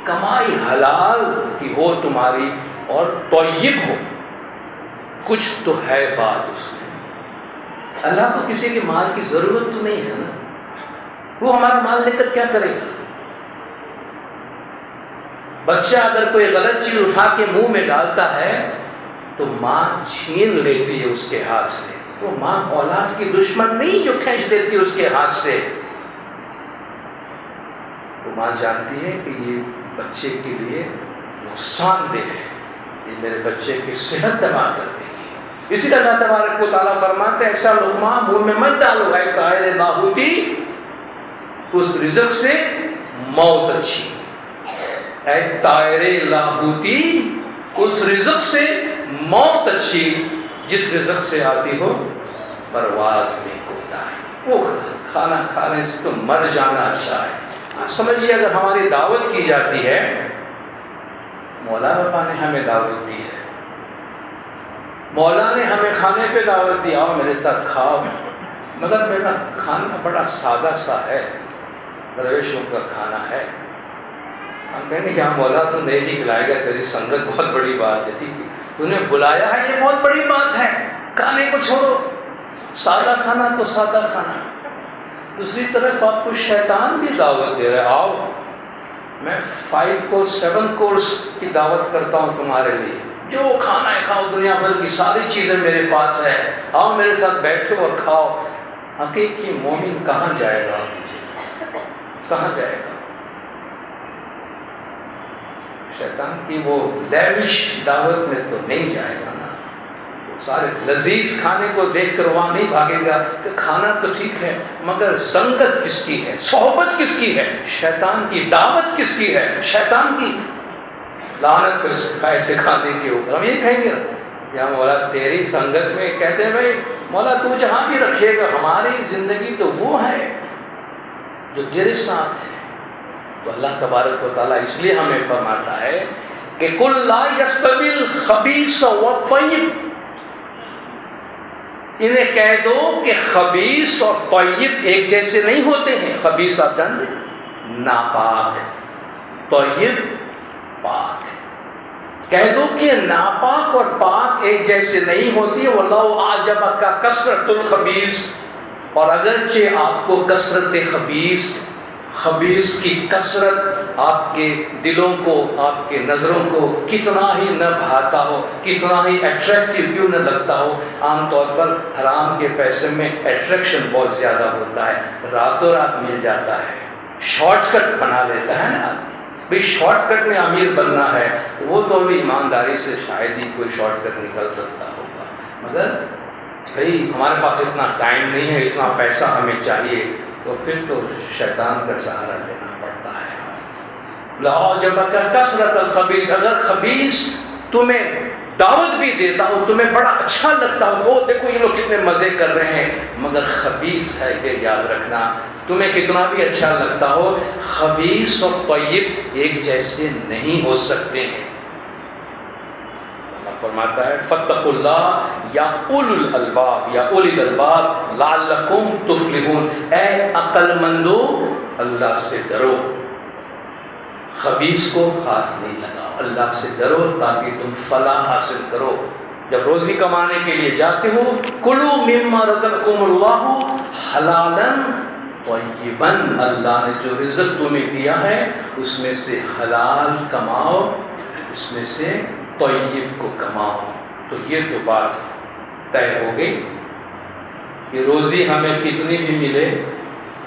کمائی حلال کی ہو تمہاری اور طیب ہو. کچھ تو ہے بات اس میں. اللہ کو کسی کے مال کی ضرورت تو نہیں ہے نا، وہ ہمارا مال لے کر کیا کرے گا. بچہ اگر کوئی غلط چیز اٹھا کے منہ میں ڈالتا ہے تو ماں چھین لیتی ہے اس کے ہاتھ سے. وہ ماں اولاد کی دشمن نہیں جو کھینچ دیتی ہے اس کے ہاتھ سے. وہ ماں جانتی ہے کہ یہ بچے کے لیے نقصان دہ ہے، یہ میرے بچے کی صحت تباہ کرتی ہے. اسی طرح اللہ تبارک و تعالیٰ فرماتے ہیں ایسا لقمہ منہ میں مت ڈالو اے طائر لاہوتی، اس رزق سے موت اچھی. اے طائر لاہوتی، اس رزق سے موت اچھی جس رزق سے آتی ہو پرواز میں کوتاہی. وہ کھانا کھانے سے تو مر جانا اچھا ہے. آپ سمجھیے اگر ہماری دعوت کی جاتی ہے، مولا بابا نے ہمیں دعوت دی ہے، مولا نے ہمیں کھانے پہ دعوت دی، آؤ میرے ساتھ کھاؤ، مگر میرا کھانا بڑا سادہ سا ہے، درویشوں کا کھانا ہے. ہم کہیں گے کہ ہاں مولا تو نہیں کھلائے گا، تیری سنگت بہت بڑی بات ہے. ٹھیک ہے، تو نے بلایا ہے یہ بہت بڑی بات ہے. کھانے کو چھوڑو، سادہ کھانا تو سادہ کھانا۔ دوسری طرف آپ کو شیطان بھی دعوت دے رہا ہے، آؤ میں 5 کورس 7 کورس کی دعوت کرتا ہوں تمہارے لیے، جو کھانا ہے کھاؤ، دنیا بھر کی ساری چیزیں میرے پاس ہے، آؤ میرے ساتھ بیٹھو اور کھاؤ۔ حقیقی مومن کہاں جائے گا؟ کہاں جائے گا؟ شیطان کی وہ لیوش دعوت میں تو نہیں جائے گا نا۔ سارے لذیذ کھانے کو دیکھ کر وہاں نہیں بھاگے گا کہ کھانا تو ٹھیک ہے مگر سنگت کس کی ہے، صحبت کس کی ہے، شیطان کی دعوت کس کی ہے، شیطان کی لعنت ایسے کھانے کے اوپر۔ ہم یہ کہیں گے یا مولا تیری سنگت میں، کہتے ہیں بھائی مولا تو جہاں بھی رکھے گا، ہماری زندگی تو وہ ہے جو تیرے ساتھ ہے۔ تو اللہ تبارک و تعالیٰ اس لیے ہمیں فرماتا ہے کہ قُل لَا يَسْتَوِي الْخَبِيثُ وَالطَّيِّبُ، انہیں کہہ دو کہ خبیث اور طیب ایک جیسے نہیں ہوتے ہیں۔ خبیث آپ جانتے ہیں ناپاک، طیب پاک۔ کہہ دو کہ ناپاک اور پاک ایک جیسے نہیں ہوتی۔ وَلَوْ أَعْجَبَكَ كَثْرَةُ الْخَبِيثِ، اور اگرچہ آپ کو کثرت خبیث کی کثرت آپ کے دلوں کو، آپ کے نظروں کو کتنا ہی نہ بھاتا ہو، کتنا ہی اٹریکٹیو کیوں نہ لگتا ہو۔ عام طور پر حرام کے پیسے میں اٹریکشن بہت زیادہ ہوتا ہے، راتوں رات مل جاتا ہے، شارٹ کٹ بنا لیتا ہے نا آدمی۔ بھئی شارٹ کٹ میں امیر بننا ہے تو وہ تو بھی ایمانداری سے شاید ہی کوئی شارٹ کٹ نکل سکتا ہوگا، مگر بھئی ہمارے پاس اتنا ٹائم نہیں ہے، اتنا پیسہ ہمیں چاہیے، تو پھر تو شیطان کا سہارا لینا پڑتا ہے۔ لاؤ جب کثرت الخبیث، اگر خبیث تمہیں دعوت بھی دیتا ہو، تمہیں بڑا اچھا لگتا ہو، وہ دیکھو یہ لوگ کتنے مزے کر رہے ہیں، مگر خبیث ہے کہ یاد رکھنا، تمہیں کتنا بھی اچھا لگتا ہو، خبیث اور طیب ایک جیسے نہیں ہو سکتے ہیں۔ فرماتا ہے فَاتَّقُوا اللَّهَ یا اولو الالباب، یا اولی الالباب لعلکم تفلحون، اے عقل مندو اللہ سے ڈرو، خبیث کو ہاتھ نہیں لگاؤ، اللہ سے ڈرو تاکہ تم فلاح حاصل کرو۔ جب روزی کمانے کے لیے جاتے ہو، کلوا مما رزقکم اللہ حلالا طیبا، اللہ نے جو رزق تمہیں دیا ہے اس میں سے حلال کماؤ، اس میں سے طیب کو کماؤ۔ تو یہ تو بات طے ہو گئی کہ روزی ہمیں کتنی بھی ملے،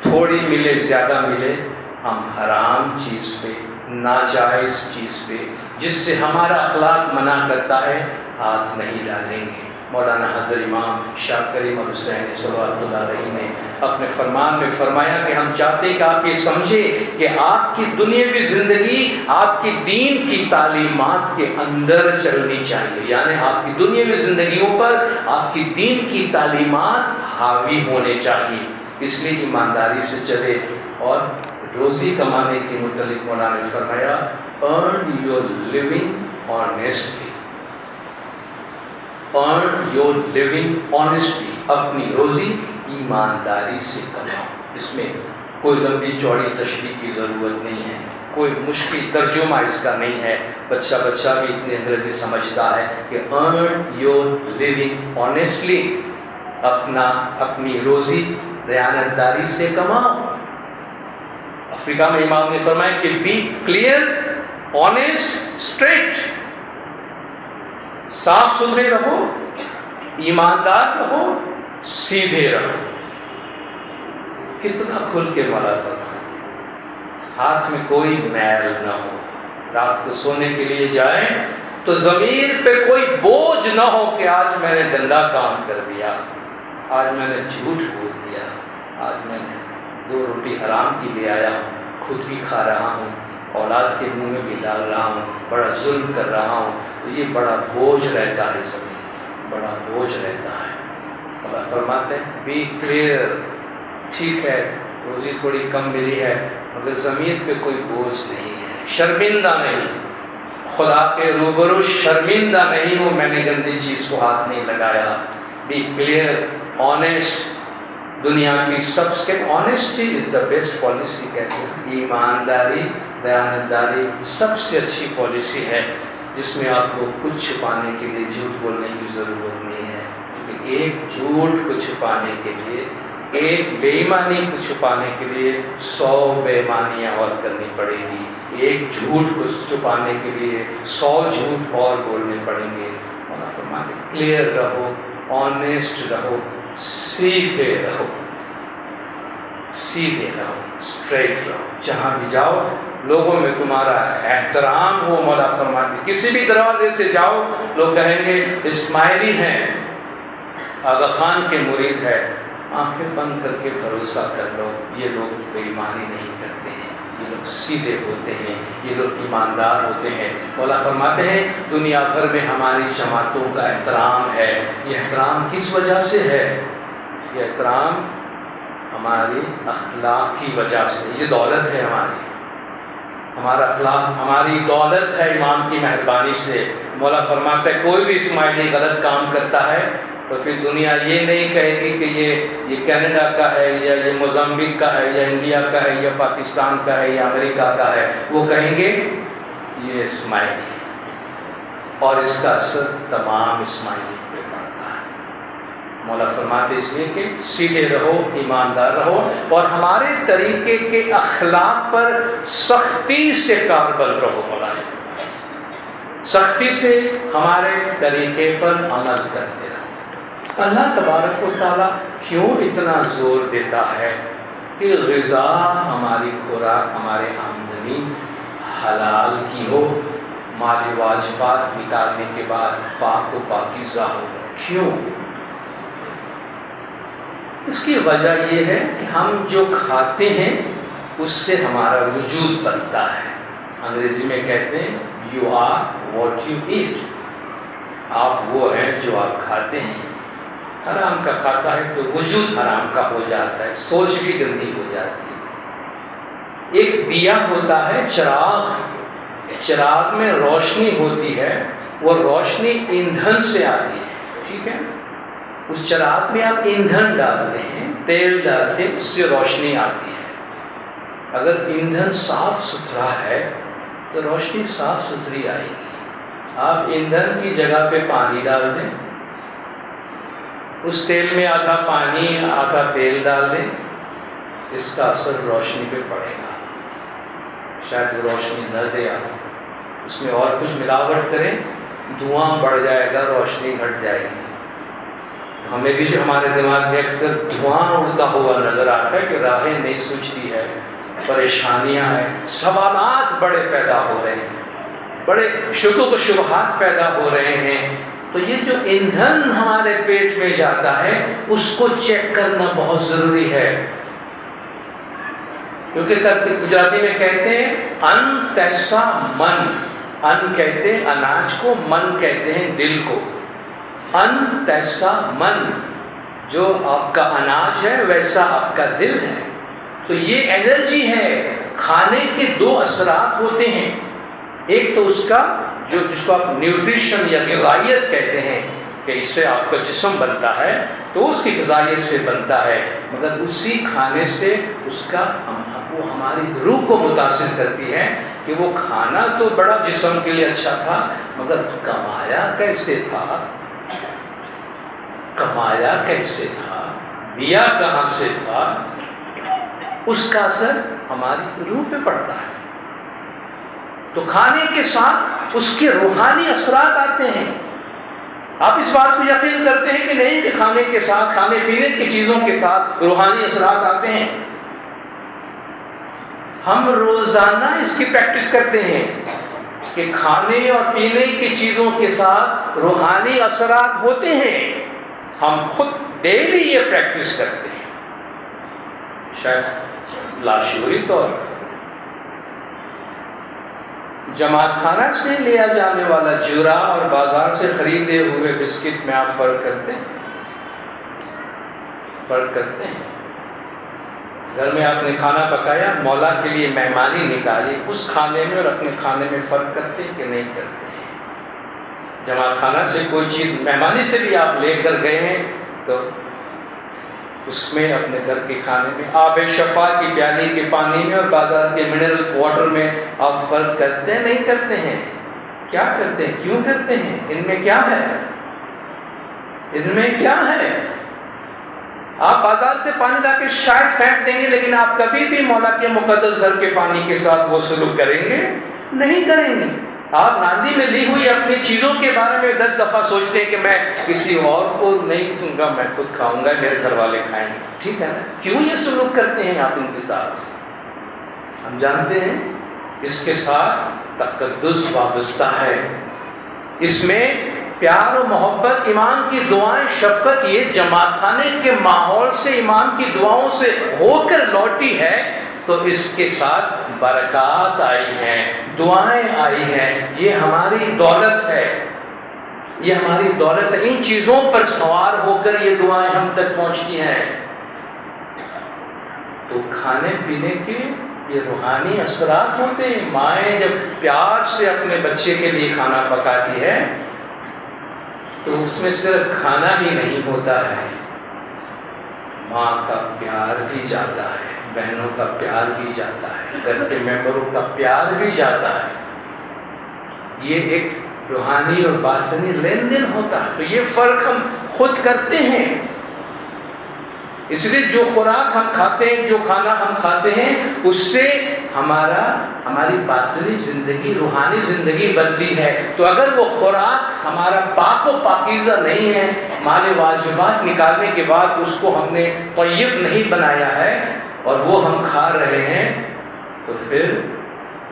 تھوڑی ملے زیادہ ملے، ہم حرام چیز پہ، ناجائز چیز پہ، جس سے ہمارا اخلاق منع کرتا ہے، ہاتھ نہیں ڈالیں گے۔ مولانا حضرت امام شاہ کریم الحسین صلوات اللہ علیہ نے اپنے فرمان میں فرمایا کہ ہم چاہتے ہیں کہ آپ یہ سمجھیں کہ آپ کی دنیاوی زندگی آپ کی دین کی تعلیمات کے اندر چلنی چاہیے، یعنی آپ کی دنیاوی زندگیوں پر آپ کی دین کی تعلیمات حاوی ہونے چاہیے۔ اس لیے ایمانداری سے چلے۔ اور روزی کمانے کے متعلق مولانا نے فرمایا earn your living honestly، earn your living honestly، اپنی روزی ایمانداری سے کماؤ۔ اس میں کوئی لمبی چوڑی تشریح کی ضرورت نہیں ہے، کوئی مشکل ترجمہ اس کا نہیں ہے، بچہ بھی اتنی انگریزی سمجھتا ہے کہ earn your living honestly، اپنی روزی دیانتداری سے کماؤ۔ افریقہ میں امام نے فرمایا کہ بی کلیئر، آنیسٹ، اسٹریٹ، صاف ستھرے رہو، ایماندار رہو، سیدھے رہو۔ کتنا کھل کے مولا فرمایا، ہاتھ میں کوئی میل نہ ہو، رات کو سونے کے لیے جائیں تو ضمیر پہ کوئی بوجھ نہ ہو کہ آج میں نے گندا کام کر دیا، آج میں نے جھوٹ بول دیا، آج میں نے 2 روٹی حرام کی لے آیا ہوں، خود بھی کھا رہا ہوں، اولاد کے منہ میں بھی ڈال رہا ہوں، بڑا ظلم کر رہا ہوں۔ تو یہ بڑا بوجھ رہتا ہے، زمین بڑا بوجھ رہتا ہے۔ اللہ فرماتے ہیں بی کلیئر، ٹھیک ہے روزی تھوڑی کم ملی ہے مگر ضمیر پہ کوئی بوجھ نہیں ہے، شرمندہ نہیں، خدا کے روبرو شرمندہ نہیں ہوں میں نے گندی چیز کو ہاتھ نہیں لگایا۔ بی کلیئر، آنیسٹ، دنیا کی سب سے honesty is the best policy کہتے ہیں، ایمانداری، دیانتداری سب سے اچھی پالیسی ہے، جس میں آپ کو کچھ چھپانے کے لیے جھوٹ بولنے کی ضرورت نہیں ہے، کیونکہ ایک جھوٹ کو چھپانے کے لیے، ایک بے ایمانی کو چھپانے کے لیے 100 بے ایمانیاں اور کرنی پڑے گی، ایک جھوٹ کو چھپانے کے لیے 100 جھوٹ اور بولنے پڑیں گے۔ مولا فرماتے کلیئر رہو، آنیسٹ رہو، سیدھے رہو، سیدھے رہو، اسٹریٹ رہو، جہاں بھی جاؤ لوگوں میں تمہارا احترام ہو۔ مولا فرماتے کسی بھی دروازے سے جاؤ لوگ کہیں گے اسماعیلی ہیں، آغا خان کے مرید ہے، آنکھیں بند کر کے بھروسہ کر لو، یہ لوگ بے ایمانی نہیں کرتے ہیں، یہ لوگ سیدھے ہوتے ہیں، یہ لوگ ایماندار ہوتے ہیں۔ مولا فرماتے ہیں دنیا بھر میں ہماری جماعتوں کا احترام ہے، یہ احترام کس وجہ سے ہے؟ یہ احترام ہماری اخلاق کی وجہ سے، یہ دولت ہے ہماری، ہمارا اخلاق ہماری دولت ہے امام کی مہربانی سے۔ مولا فرماتا ہے کوئی بھی اسماعیلی غلط کام کرتا ہے تو پھر دنیا یہ نہیں کہے گی کہ یہ کینیڈا کا ہے یا یہ موزمبیق کا ہے یا انڈیا کا ہے یا پاکستان کا ہے یا امریکہ کا ہے، وہ کہیں گے یہ اسماعیلی ہے، اور اس کا اثر تمام اسماعیلی پہ پڑتا ہے۔ مولا فرماتے اس لیے کہ سیدھے رہو، ایماندار رہو، اور ہمارے طریقے کے اخلاق پر سختی سے کاربند رہو۔ مولا سختی سے ہمارے طریقے پر عمل کرتے رہو۔ اللہ تبارک و تعالیٰ کیوں اتنا زور دیتا ہے کہ غذا ہماری خوراک، ہمارے آمدنی حلال کی ہو، مالی واجبات نکالنے کے بعد پاک و پاکیزہ ہو؟ کیوں؟ اس کی وجہ یہ ہے کہ ہم جو کھاتے ہیں اس سے ہمارا وجود بنتا ہے۔ انگریزی میں کہتے ہیں you are what you eat, آپ وہ ہیں جو آپ کھاتے ہیں۔ حرام کا کھاتا ہے تو وجود حرام کا ہو جاتا ہے، سوچ بھی گندی ہو جاتی ہے۔ ایک دیا ہوتا ہے چراغ، چراغ میں روشنی ہوتی ہے، وہ روشنی ایندھن سے آتی ہے، ٹھیک ہے؟ اس چراغ میں آپ ایندھن ڈالتے ہیں، تیل ڈالتے ہیں، اس سے روشنی آتی ہے۔ اگر ایندھن صاف ستھرا ہے تو روشنی صاف ستھری آئے گی۔ آپ ایندھن کی جگہ پہ پانی ڈال دیں، اس تیل میں آدھا پانی آدھا تیل ڈال دیں، اس کا اثر روشنی پہ پڑے گا، شاید وہ روشنی نہ دے، آپ اس میں اور کچھ ملاوٹ کریں، دھواں بڑھ جائے گا، روشنی گھٹ جائے گی۔ ہمیں بھی جو ہمارے دماغ میں اکثر دھواں اڑتا ہوا نظر آتا ہے کہ راہیں نہیں سوچتی ہے، پریشانیاں ہیں، سوالات بڑے پیدا ہو رہے ہیں، بڑے شکوک و شبہات پیدا ہو رہے ہیں، تو یہ جو ایندھن ہمارے پیٹ میں جاتا ہے اس کو چیک کرنا بہت ضروری ہے۔ کیونکہ گجراتی میں کہتے ہیں ان تیسا من، ان کہتے ہیں اناج کو، من کہتے ہیں دل کو۔ ان تیسا من، جو آپ کا اناج ہے ویسا آپ کا دل ہے۔ تو یہ انرجی ہے۔ کھانے کے دو اثرات ہوتے ہیں، ایک تو اس کا جس کو آپ نیوٹریشن یا غذائیت کہتے ہیں کہ اس سے آپ کا جسم بنتا ہے، تو اس کی غذائیت سے بنتا ہے، مگر اسی کھانے سے اس کا وہ ہماری روح کو متاثر کرتی ہے کہ وہ کھانا تو بڑا جسم کے لیے اچھا تھا، مگر کمایا کیسے تھا، کمایا کیسے تھا، دیا کہاں سے تھا، اس کا اثر ہماری روح پہ پڑتا ہے۔ تو کھانے کے ساتھ اس کے روحانی اثرات آتے ہیں۔ آپ اس بات کو یقین کرتے ہیں کہ نہیں کہ کھانے کے ساتھ، کھانے پینے کی چیزوں کے ساتھ روحانی اثرات آتے ہیں؟ ہم روزانہ اس کی پریکٹس کرتے ہیں کہ کھانے اور پینے کی چیزوں کے ساتھ روحانی اثرات ہوتے ہیں، ہم خود ڈیلی یہ پریکٹس کرتے ہیں، شاید لاشعوری طور پر۔ جماعت خانہ سے لیا جانے والا جورا اور بازار سے خریدے ہوئے بسکٹ میں آپ فرق کرتے ہیں؟ فرق کرتے ہیں؟ گھر میں آپ نے کھانا پکایا، مولا کے لیے مہمانی نکالی، اس کھانے میں اور اپنے کھانے میں فرق کرتے ہیں کہ نہیں کرتے ہیں؟ جماعت خانہ سے کوئی چیز مہمانی سے بھی آپ لے کر گئے ہیں تو اس میں اپنے گھر کے کھانے میں، آب شفا کی پیالی کے پانی میں اور بازار کے منرل واٹر میں آپ فرق کرتے ہیں نہیں کرتے ہیں؟ کیا کرتے ہیں؟ کیوں کرتے ہیں؟ ان میں کیا ہے؟ ان میں کیا ہے؟ آپ بازار سے پانی لا کے شاید پھینک دیں گے، لیکن آپ کبھی بھی مولا کے مقدس گھر کے پانی کے ساتھ وہ سلوک کریں گے؟ نہیں کریں گے۔ آپ ناندی میں لی ہوئی اپنی چیزوں کے بارے میں 10 دفعہ سوچتے ہیں کہ میں کسی اور کو نہیں دوں گا، میں خود کھاؤں گا، میرے گھر والے کھائیں گے، ٹھیک ہے نا؟ کیوں یہ سلوک کرتے ہیں آپ ان کے ساتھ؟ ہم جانتے ہیں اس کے ساتھ تقدس وابستہ ہے، اس میں پیار و محبت، ایمان کی دعائیں، شفقت، یہ جماعت خانے کے ماحول سے، ایمان کی دعاؤں سے ہو کر لوٹی ہے، تو اس کے ساتھ برکات آئی ہیں، دعائیں آئی ہیں۔ یہ ہماری دولت ہے، یہ ہماری دولت ہے۔ ان چیزوں پر سوار ہو کر یہ دعائیں ہم تک پہنچتی ہیں۔ تو کھانے پینے کے یہ روحانی اثرات ہوتے ہیں۔ مائیں جب پیار سے اپنے بچے کے لیے کھانا پکاتی ہے تو اس میں صرف کھانا ہی نہیں ہوتا ہے، ماں کا پیار بھی جاتا ہے، بہنوں کا پیار بھی جاتا ہے، گھر کے ممبروں کا پیار بھی جاتا ہے۔ یہ ایک روحانی اور باطنی لین دین ہوتا ہے۔ تو یہ فرق ہم خود کرتے ہیں۔ اس لیے جو خوراک ہم کھاتے ہیں، جو کھانا ہم کھاتے ہیں، اس سے ہماری باطنی زندگی، روحانی زندگی بنتی ہے۔ تو اگر وہ خوراک ہمارا پاک و پاکیزہ نہیں ہے، مال واجبات نکالنے کے بعد اس کو ہم نے طیب نہیں بنایا ہے اور وہ ہم کھا رہے ہیں، تو پھر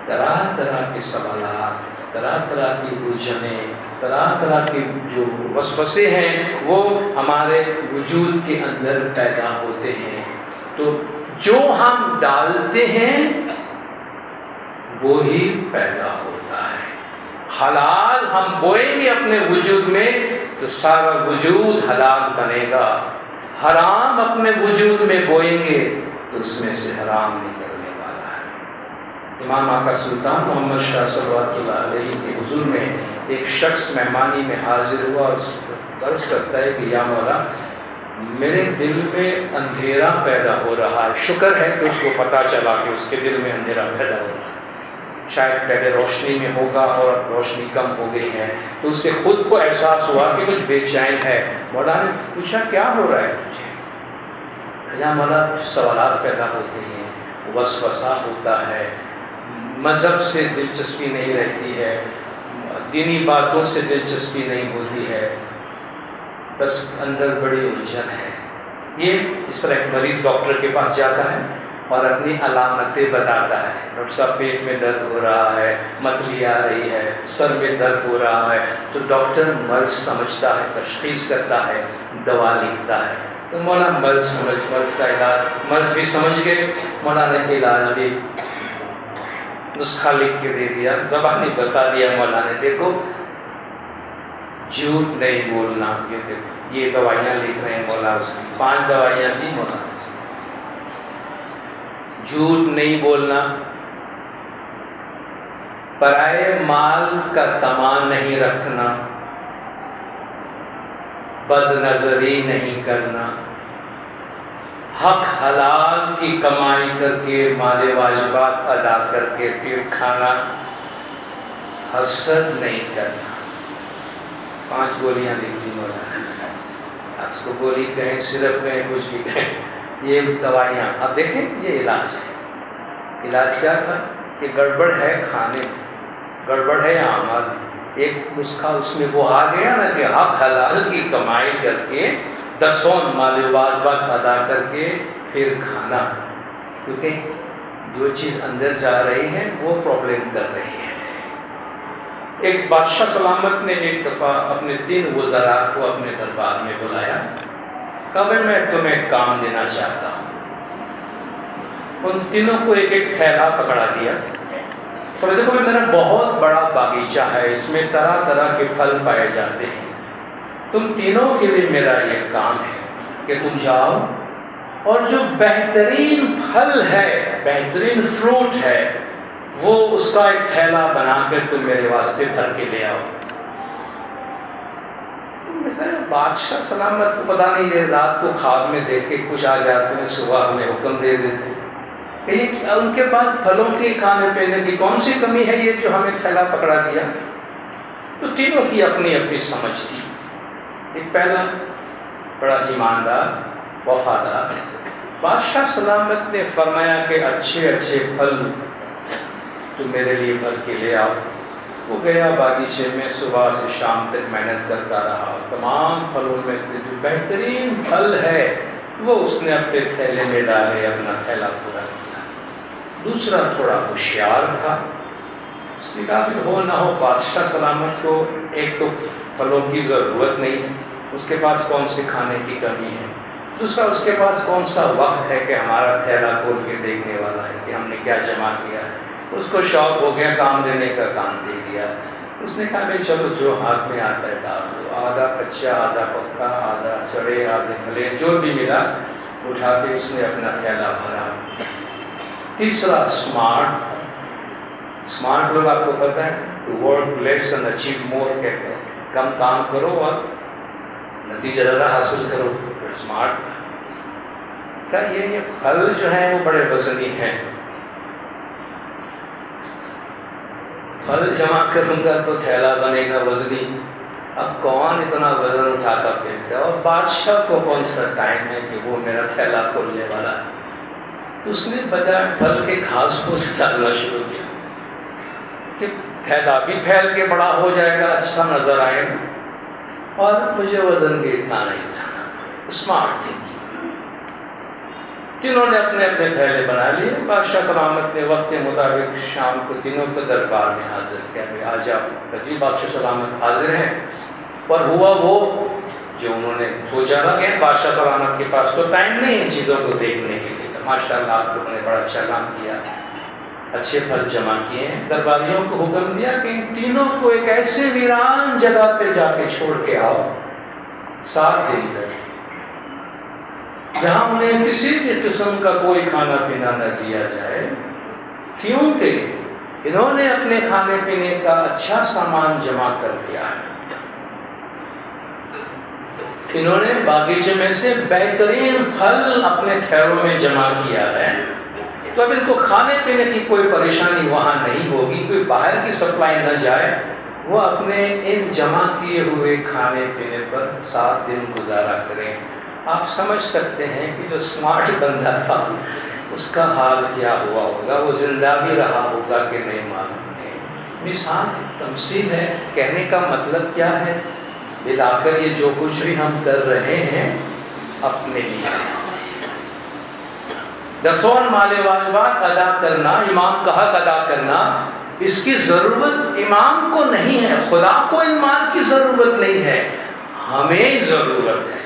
طرح طرح کے سوالات، طرح طرح کی الجھنیں، طرح طرح کے جو وسوسے ہیں وہ ہمارے وجود کے اندر پیدا ہوتے ہیں۔ تو جو ہم ڈالتے ہیں وہی پیدا ہوتا ہے۔ حلال ہم بوئیں گے اپنے وجود میں تو سارا وجود حلال بنے گا، حرام اپنے وجود میں بوئیں گے تو اس میں سے حرام نکلنے والا ہے۔ امام آقا سلطان محمد شاہ صلی اللہ علیہ کے حضور میں ایک شخص مہمانی میں حاضر ہوا اور عرض کرتا ہے کہ یا مولا، میرے دل میں اندھیرا پیدا ہو رہا ہے۔ شکر ہے کہ اس کو پتہ چلا کہ اس کے دل میں اندھیرا پیدا ہو رہا ہے، شاید پہلے روشنی میں ہوگا اور اب روشنی کم ہو گئی ہے، تو اس سے خود کو احساس ہوا کہ کچھ بے چین ہے۔ مولا نے پوچھا کیا ہو رہا ہے تجھے؟ یا مولا سوالات پیدا ہوتے ہیں، وسوسہ ہوتا ہے، مذہب سے دلچسپی نہیں رہتی ہے، دینی باتوں سے دلچسپی نہیں ہوتی ہے، بس اندر بڑی الجھن ہے۔ یہ اس طرح ایک مریض ڈاکٹر کے پاس جاتا ہے اور اپنی علامتیں بتاتا ہے، ڈاکٹر صاحب پیٹ میں درد ہو رہا ہے، متلی آ رہی ہے، سر میں درد ہو رہا ہے، تو ڈاکٹر مرض سمجھتا ہے، تشخیص کرتا ہے، دوا لکھتا ہے۔ تو مولا مرض کا علاج، مرض بھی سمجھ گئے، مولا نے علاج بھی نسخہ لکھ کے دے دیا، زبانی بتا دیا مولا نے، دیکھو جھوٹ نہیں بولنا، یہ دوائیاں لکھ رہے ہیں مولا، اس کی 5 دوائیاں تھی مولا، جھوٹ نہیں بولنا، پرائے مال کا طمع نہیں رکھنا، بد نظری نہیں کرنا، حق حلال کی کمائی کر کے، مال واجبات ادا کر کے پھر کھانا، حسد نہیں کرنا۔ 5 گولیاں لکھ دی مولانا، آپ اس کو گولی کہیں، سرپ کہیں، کچھ بھی کہیں، یہ دوائیاں۔ اب دیکھیں یہ علاج ہے۔ علاج کیا تھا کہ گڑبڑ ہے کھانے میں، گڑبڑ ہے عمل۔ ایک نسخہ اس میں وہ آ گیا نا کہ حق حلال کی کمائی کر کے، 10 مال واجبات ادا کر کے پھر کھانا، کیونکہ جو چیز اندر جا رہی ہے وہ پرابلم کر رہی ہے۔ ایک بادشاہ سلامت نے ایک دفعہ اپنے 3 وزراء کو اپنے دربار میں بلایا، کہا میں تمہیں ایک کام دینا چاہتا ہوں۔ ان تینوں کو ایک ایک تھیلا پکڑا دیا، اور دیکھو میرا بہت بڑا باغیچہ ہے، اس میں طرح طرح کے پھل پائے جاتے ہیں، تم تینوں کے لیے میرا یہ کام ہے کہ تم جاؤ اور جو بہترین پھل ہے، بہترین فروٹ ہے، وہ اس کا ایک تھیلا بنا کر تم میرے واسطے بھر کے لے آؤ۔ بادشاہ سلامت کو پتا نہیں، یہ رات کو خواب میں دیکھ کے کچھ آ جاتے ہیں، صبح ہمیں حکم دے دیتے کہ یہ ان کے پاس پھلوں کی، کھانے پینے کی کون سی کمی ہے یہ جو ہمیں تھیلا پکڑا دیا؟ تو تینوں کی اپنی اپنی سمجھ تھی۔ ایک پہلا بڑا ایماندار وفادار بادشاہ سلامت نے فرمایا کہ اچھے اچھے پھل تو میرے لیے بھر کے لے آؤ۔ وہ گیا باغیچے میں، صبح سے شام تک محنت کرتا رہا، تمام پھلوں میں سے جو بہترین پھل ہے وہ اس نے اپنے تھیلے میں ڈالے، اپنا تھیلا پورا کیا۔ دوسرا تھوڑا ہوشیار تھا، اس نے کہا کہ ہو نہ ہو بادشاہ سلامت کو ایک تو پھلوں کی ضرورت نہیں ہے، اس کے پاس کون سے کھانے کی کمی ہے، دوسرا اس کے پاس کون سا وقت ہے کہ ہمارا تھیلا کھول کے دیکھنے والا ہے کہ ہم نے کیا جمع کیا ہے۔ اس کو شوق ہو گیا، کام دینے کا کام دے دیا۔ اس نے کہا کہ چلو جو ہاتھ میں آتا ہے ڈال دو، آدھا کچا آدھا پکا، آدھا سڑے آدھے کھلے، جو بھی ملا اٹھا کے اس نے اپنا تھیلا بھرا۔ تیسرا اسمارٹ تھا۔ اسمارٹ لوگ آپ کو پتہ ہے work less and achieve more کہتے ہیں، کم کام کرو اور نتیجہ زیادہ حاصل کرو۔ اسمارٹ تھا یہ پھل جو ہیں وہ بڑے وزنی ہیں، پھل جمع کروں گا تو تھیلا بنے گا وزنی، اب کون اتنا وزن اٹھاتا پھرتا ہے، اور بادشاہ کو کون سا ٹائم ہے کہ وہ میرا تھیلا کھولنے والا ہے۔ تو اس نے بجائے پھل کے گھاس پھوس ڈالنا شروع کیا کہ تھیلا بھی پھیل کے بڑا ہو جائے گا، اچھا نظر آئے گا، اور مجھے وزن بھی اتنا نہیں اٹھانا۔ Smart thinking. تینوں نے اپنے اپنے تھیلے بنا لیے۔ بادشاہ سلامت نے وقت کے مطابق شام کو تینوں کو دربار میں حاضر کیا، بھائی آج آپ جی بادشاہ سلامت حاضر ہیں۔ اور ہوا وہ جو انہوں نے سوچا تھا کہ بادشاہ سلامت کے پاس تو ٹائم نہیں ان چیزوں کو دیکھنے کے لیے، ماشاء اللہ آپ لوگوں نے بڑا اچھا کام کیا، اچھے پھل جمع کیے ہیں۔ درباریوں کو حکم دیا کہ ان تینوں کو ایک ایسے ویران جگہ پہ جا کے چھوڑ کے آؤ 7 دن تک، جہاں انہیں کسی بھی قسم کا کوئی کھانا پینا نہ دیا جائے، کیونکہ انہوں نے اپنے کھانے پینے کا اچھا سامان جمع کر دیا ہے۔ انہوں نے باغیچے میں سے بہترین پھل اپنے تھیلوں میں جمع کیا ہے، تو اب ان کو کھانے پینے کی کوئی پریشانی وہاں نہیں ہوگی، کوئی باہر کی سپلائی نہ جائے، وہ اپنے ان جمع کیے ہوئے کھانے پینے پر 7 دن گزارا کریں۔ آپ سمجھ سکتے ہیں کہ جو اسمارٹ بندہ تھا اس کا حال کیا ہوا ہوگا، وہ زندہ بھی رہا ہوگا کہ نہیں معلوم نہیں۔ مثال تمثیل ہے، کہنے کا مطلب کیا ہے، بالآخر یہ جو کچھ بھی ہم کر رہے ہیں اپنے لیے، دسواں مال واجبات ادا کرنا، امام کا حق ادا کرنا، اس کی ضرورت امام کو نہیں ہے، خدا کو ان مال کی ضرورت نہیں ہے، ہمیں ضرورت ہے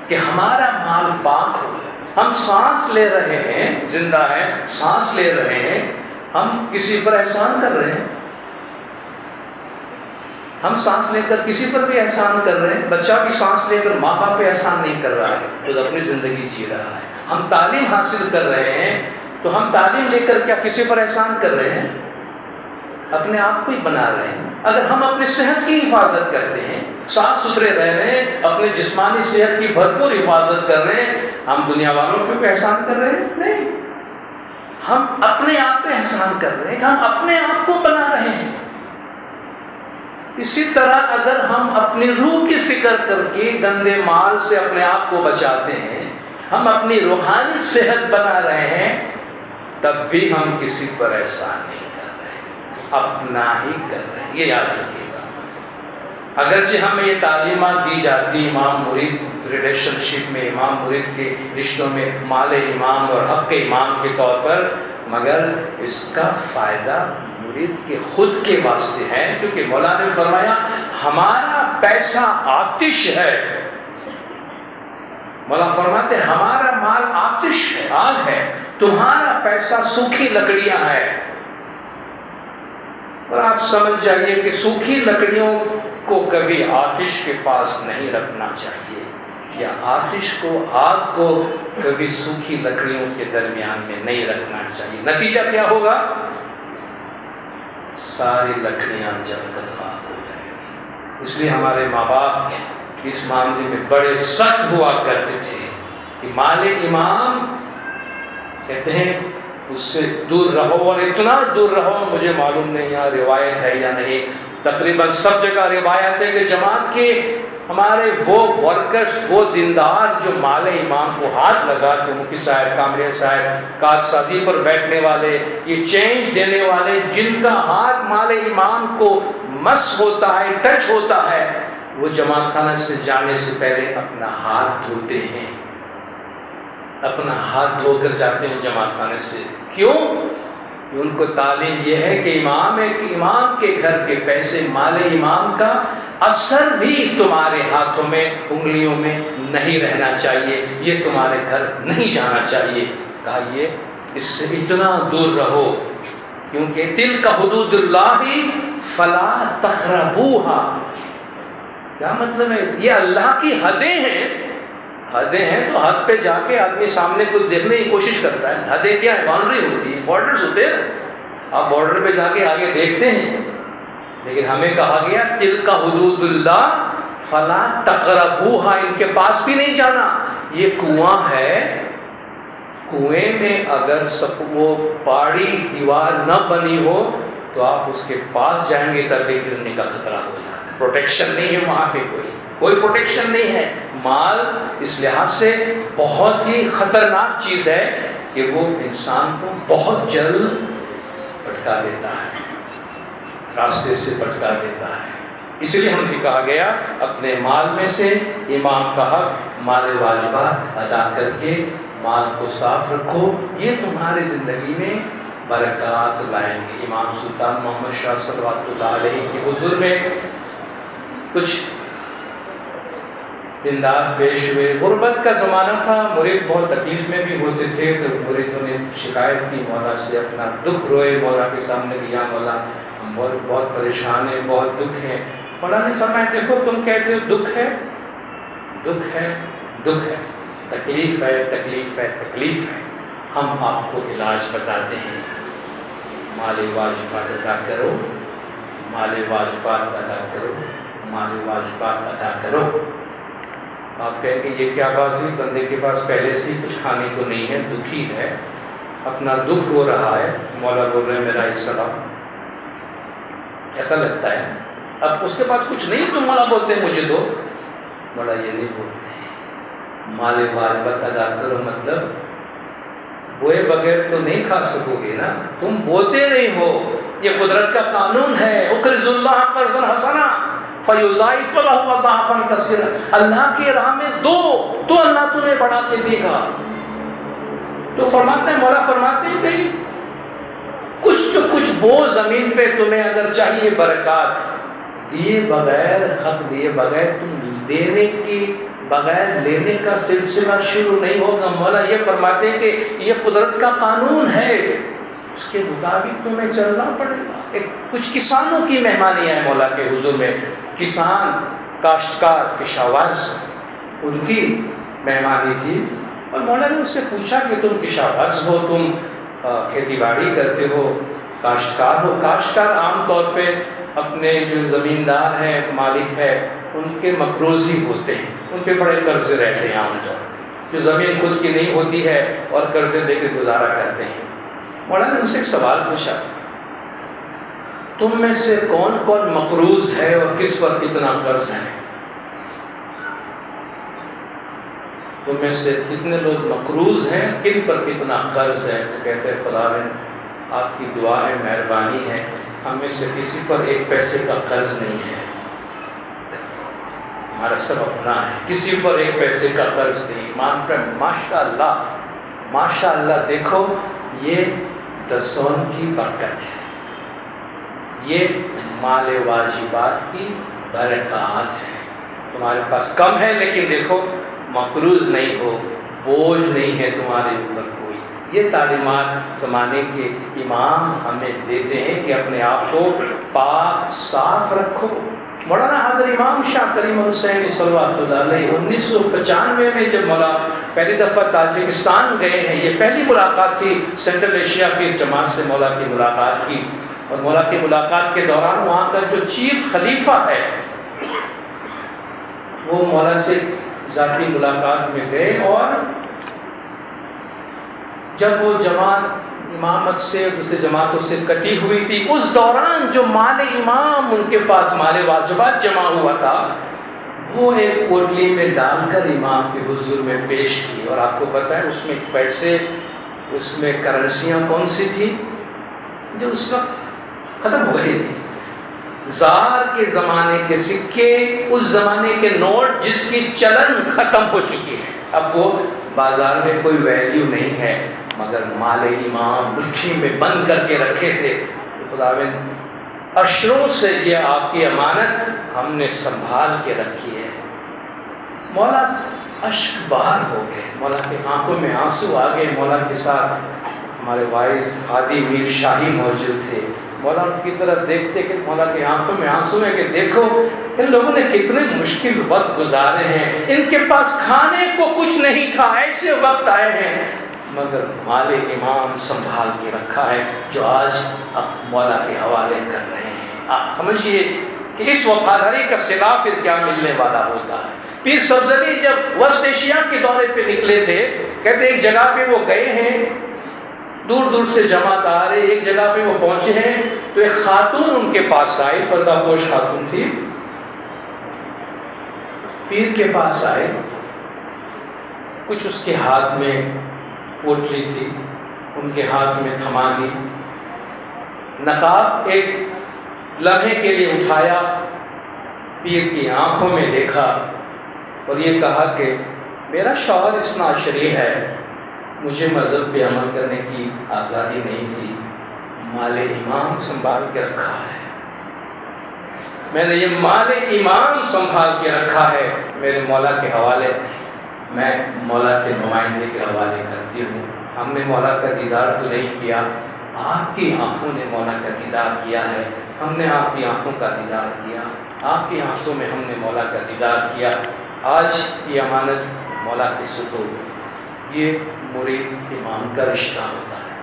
کہ ہمارا مال پاک ہو۔ ہم سانس لے رہے ہیں، زندہ ہیں، سانس لے رہے ہیں، ہم کسی پر احسان کر رہے ہیں، ہم سانس لے کر کسی پر بھی احسان کر رہے ہیں۔ بچہ بھی سانس لے کر ماں باپ پہ احسان نہیں کر رہا ہے، خود اپنی زندگی جی رہا ہے۔ ہم تعلیم حاصل کر رہے ہیں تو ہم تعلیم لے کر کیا کسی پر احسان کر رہے ہیں؟ اپنے آپ کو ہی بنا رہے ہیں۔ اگر ہم اپنی صحت کی حفاظت کرتے ہیں، صاف ستھرے رہ رہے ہیں، اپنے جسمانی صحت کی بھرپور حفاظت کر رہے ہیں، ہم دنیا والوں پہ بھی احسان کر رہے ہیں؟ نہیں، ہم اپنے آپ پہ احسان کر رہے ہیں کہ ہم اپنے آپ کو بنا رہے ہیں۔ اسی طرح اگر ہم اپنی روح کی فکر کر کے گندے مال سے اپنے آپ کو بچاتے ہیں، ہم اپنی روحانی صحت بنا رہے ہیں، تب بھی ہم کسی پر احسان نہیں کر رہے، اپنا ہی کر رہے ہیں۔ یہ یاد رکھیے گا۔ اگرچہ ہمیں یہ تعلیمات دی جاتی امام مرید ریلیشن شپ میں، امام مرید کے رشتوں میں، مال امام اور حق امام کے طور پر، مگر اس کا فائدہ مرید کے خود کے واسطے ہے، کیونکہ مولا نے فرمایا ہمارا پیسہ آتش ہے۔ مولا فرماتے ہمارا مال آتش ہے، آگ ہے، تمہارا پیسہ سوکھی لکڑیاں ہے۔ اور آپ سمجھ جائیے کہ سوکھی لکڑیوں کو کبھی آتش کے پاس نہیں رکھنا چاہیے، یا آتش کو، آگ کو کبھی سوکھی لکڑیوں کے درمیان میں نہیں رکھنا چاہیے۔ نتیجہ کیا ہوگا؟ ساری لکڑیاں جل کر خاک ہو جائیں گی۔ اس لیے ہمارے ماں باپ اس معاملے میں بڑے سخت ہوا کرتے تھے کہ مال امام کہتے ہیں اس سے دور رہو، اور اتنا دور رہو، مجھے معلوم نہیں یہاں روایت ہے یا نہیں، تقریباً سب جگہ روایت ہے کہ جماعت کے ہمارے وہ ورکرز، وہ دیندار جو مال امام کو ہاتھ لگا کے مفتی صاحب، کامریہ صاحب، کارسازی پر بیٹھنے والے، یہ چینج دینے والے، جن کا ہاتھ مال امام کو مس ہوتا ہے، ٹچ ہوتا ہے، وہ جماعت خانہ سے جانے سے پہلے اپنا ہاتھ دھوتے ہیں، اپنا ہاتھ دھو کر جاتے ہیں جماعت خانے سے۔ کیوں؟ کہ ان کو تعلیم یہ ہے کہ امام کے گھر کے پیسے، مال امام کا اثر بھی تمہارے ہاتھوں میں، انگلیوں میں نہیں رہنا چاہیے، یہ تمہارے گھر نہیں جانا چاہیے۔ کہا یہ اس سے اتنا دور رہو، کیونکہ تلک حدود اللہ فلا تقربوها۔ کیا مطلب ہے؟ یہ اللہ کی حدیں ہیں، حدیں ہیں تو حد پہ جا کے آدمی سامنے کو دیکھنے کی کوشش کرتا ہے۔ حدیں کیا ہے؟ باؤنڈری ہوتی ہے، بارڈرز ہوتے ہیں، آپ بارڈر پہ جا کے آگے دیکھتے ہیں، لیکن ہمیں کہا گیا تلک حدود اللہ فلا تقربوها، ان کے پاس بھی نہیں جانا۔ یہ کنواں ہے، کنویں میں اگر وہ پہاڑی دیوار نہ بنی ہو تو آپ اس کے پاس جائیں گے تب بھی گرنے کا خطرہ ہو جاتا ہے۔ پروٹیکشن نہیں ہے وہاں پہ، کوئی پروٹیکشن نہیں ہے۔ مال اس لحاظ سے بہت ہی خطرناک چیز ہے کہ وہ انسان کو بہت جلد بھٹکا دیتا ہے، راستے سے بھٹکا دیتا ہے۔ اس لیے ہم سے کہا گیا اپنے مال میں سے امام کا حق، مال واجبات ادا کر کے مال کو صاف رکھو، یہ تمہاری زندگی میں برکات لائیں گے۔ امام سلطان محمد شاہ صلوات اللہ علیہ کے حضور میں کچھ دیندار پیش ہوئے، غربت کا زمانہ تھا، مرید بہت تکلیف میں بھی ہوتے تھے، تو مریدوں نے شکایت کی مولا سے، اپنا دکھ روئے مولا کے سامنے کہ یا مولا ہم بہت پریشان ہیں، بہت دکھ ہے۔ مولا نے فرمایا دیکھو تم کہتے ہو دکھ ہے، دکھ ہے، دکھ ہے، تکلیف ہے، تکلیف ہے، تکلیف ہے، ہم آپ کو علاج بتاتے ہیں۔ مال واجبات ادا کرو، مال واجبات ادا کرو، مال واجبات ادا کرو۔ آپ کہیں کہ یہ کیا بات ہوئی؟ بندے کے پاس پہلے سے ہی کچھ کھانے کو نہیں ہے، دکھی ہے، اپنا دکھ رو رہا ہے، مولا بول رہے ہیں میرا حصہ، ایسا لگتا ہے۔ اب اس کے پاس کچھ نہیں تو مولا بولتے ہیں مجھے دو، مولا یہ نہیں بولتے ہیں۔ مال واجبات ادا کرو مطلب بوئے بغیر تو نہیں کھا سکو گے نا، تم بولتے نہیں ہو، یہ قدرت کا قانون ہے، اقرض اللہ قرضا حسنا فیضاعف لہ اضعافا کثیرا، اللہ کی راہ میں دو تو اللہ تمہیں بڑھا کے دے گا۔ تو فرماتے ہیں، مولا فرماتے ہیں کہ کچھ تو کچھ بو زمین پہ، تمہیں اگر چاہیے برکات، دیے بغیر، حق دیے بغیر تم دینے کی بغیر لینے کا سلسلہ شروع نہیں ہوگا۔ مولا یہ فرماتے ہیں کہ یہ قدرت کا قانون ہے، اس کے مطابق تمہیں چلنا پڑے گا۔ کچھ کسانوں کی مہمانی ہے مولا کے حضور میں، کسان، کاشتکار، کشاورز، ان کی مہمانی تھی، اور مولا نے اس سے پوچھا کہ تم کشاورز ہو، تم کھیتی باڑی کرتے ہو، کاشتکار ہو۔ کاشتکار عام طور پہ اپنے جو زمیندار ہیں، مالک ہے، ان کے مقروض ہی ہوتے ہیں، ان پہ بڑے قرضے رہتے ہیں عام طور پہ، جو زمین خود کی نہیں ہوتی ہے اور قرضے دے کے گزارا کرتے ہیں۔ مولانا نے ان سے ایک سوال پوچھا، تم میں سے کون کون مقروض ہے اور کس پر کتنا قرض ہے؟ تم میں سے کتنے لوگ مقروض ہیں، کن پر کتنا قرض ہے؟ تو کہتے ہیں خدا نے آپ کی دعا ہے، مہربانی ہے، ہم میں سے کسی پر ایک پیسے کا قرض نہیں ہے، ہمارا سب اپنا ہے، کسی پر ایک پیسے کا قرض نہیں۔ ماشاء اللہ، ماشاء اللہ، دیکھو یہ دسون کی برکت ہے، یہ مال واجبات کی برکات ہے۔ تمہارے پاس کم ہے لیکن دیکھو مقروض نہیں ہو، بوجھ نہیں ہے تمہارے اوپر کوئی۔ یہ تعلیمات زمانے کے امام ہمیں دیتے ہیں کہ اپنے آپ کو پاک صاف رکھو۔ مولانا حضرت امام شاہ کریم حسین صلوات اللہ علیہ 1995 میں جب مولا پہلی دفعہ تاجکستان گئے ہیں، یہ پہلی ملاقات تھی سینٹرل ایشیا کی اس جماعت سے مولا کی ملاقات کی، اور مولا کی ملاقات کے دوران وہاں کا جو چیف خلیفہ ہے وہ مولا سے ذاتی ملاقات میں گئے، اور جب وہ جماعت امامت سے دوسری جماعتوں سے کٹی ہوئی تھی، اس دوران جو مال امام ان کے پاس مال واجبات جمع ہوا تھا وہ ایک پوٹلی میں ڈال کر امام کے حضور میں پیش کی، اور آپ کو پتہ ہے اس میں پیسے، اس میں کرنسیاں کون سی تھی جو اس وقت ختم ہو گئی تھی؟ زار کے زمانے کے سکے، اس زمانے کے نوٹ جس کی چلن ختم ہو چکی ہے، اب وہ بازار میں کوئی ویلیو نہیں ہے، مگر مال امام مٹھی میں بند کر کے رکھے تھے۔ خداوند اشروں سے یہ آپ کی امانت ہم نے سنبھال کے رکھی ہے۔ مولا اشک بہار ہو گئے، مولا کی آنکھوں میں آنسو آ گئے۔ مولا کے ساتھ ہمارے وائز ہادی میر شاہی موجود تھے، مولا ان کی طرف دیکھتے کہ مولا کی آنکھوں میں آنسو ہیں کہ دیکھو ان لوگوں نے کتنے مشکل وقت گزارے ہیں، ان کے پاس کھانے کو کچھ نہیں تھا، ایسے وقت آئے ہیں، مگر مال امام سنبھال کے رکھا ہے جو آج آپ مولا کے حوالے کر رہے ہیں۔ آپ سمجھیے کہ اس وفاداری کا صلہ پھر کیا ملنے والا ہوتا ہے۔ پیر سبزلی جب وسط ایشیا کے دورے پہ نکلے تھے، کہتے ایک جگہ پہ وہ گئے ہیں، دور دور سے جماعت آ رہے، ایک جگہ پہ وہ پہنچے ہیں تو ایک خاتون ان کے پاس آئی، پردہ پوش خاتون تھی، پیر کے پاس آئے، کچھ اس کے ہاتھ میں پوٹلی تھی، ان کے ہاتھ میں تھما دی، نقاب ایک لمحے کے لیے اٹھایا، پیر کی آنکھوں میں دیکھا اور یہ کہا کہ میرا شوہر اتنا شریح ہے، مجھے مذہب پہ عمل کرنے کی آزادی نہیں تھی، مال امام سنبھال کے رکھا ہے، میں نے یہ مال امام سنبھال کے رکھا ہے میرے مولا کے حوالے، میں مولا کے نمائندے کے حوالے کرتی ہوں۔ ہم نے مولا کا دیدار تو نہیں کیا، آپ کی آنکھوں نے مولا کا دیدار کیا ہے، ہم نے آپ کی آنکھوں کا دیدار کیا، آپ کی آنکھوں میں ہم نے مولا کا دیدار کیا۔ آج یہ امانت مولا کے سپرد، یہ مرید امام کا رشتہ ہوتا ہے،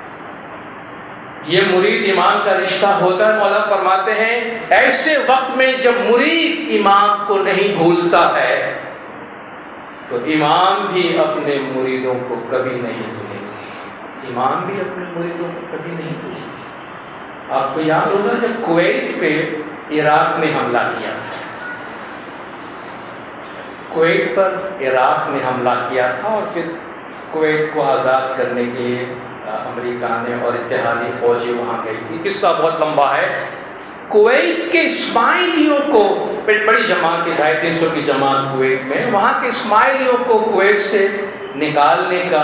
یہ مرید امام کا رشتہ ہوتا ہے۔ مولا فرماتے ہیں ایسے وقت میں جب مرید امام کو نہیں بھولتا ہے تو امام بھی اپنے مریدوں کو کبھی نہیں بھولیں گے، امام بھی اپنے مریدوں کو کبھی نہیں بھولیں گے۔ آپ کو یاد ہوگا جب کویت پہ عراق نے حملہ کیا تھا، کویت پر عراق نے حملہ کیا تھا اور پھر کویت کو آزاد کرنے کے لیے امریکہ نے اور اتحادی فوجی وہاں گئی۔ یہ قصہ بہت لمبا ہے۔ کویت کے اسماعیلیوں کو، بڑی جماعت 250 کی جماعت کویت میں، وہاں کے اسماعیلیوں کو کویت سے نکالنے کا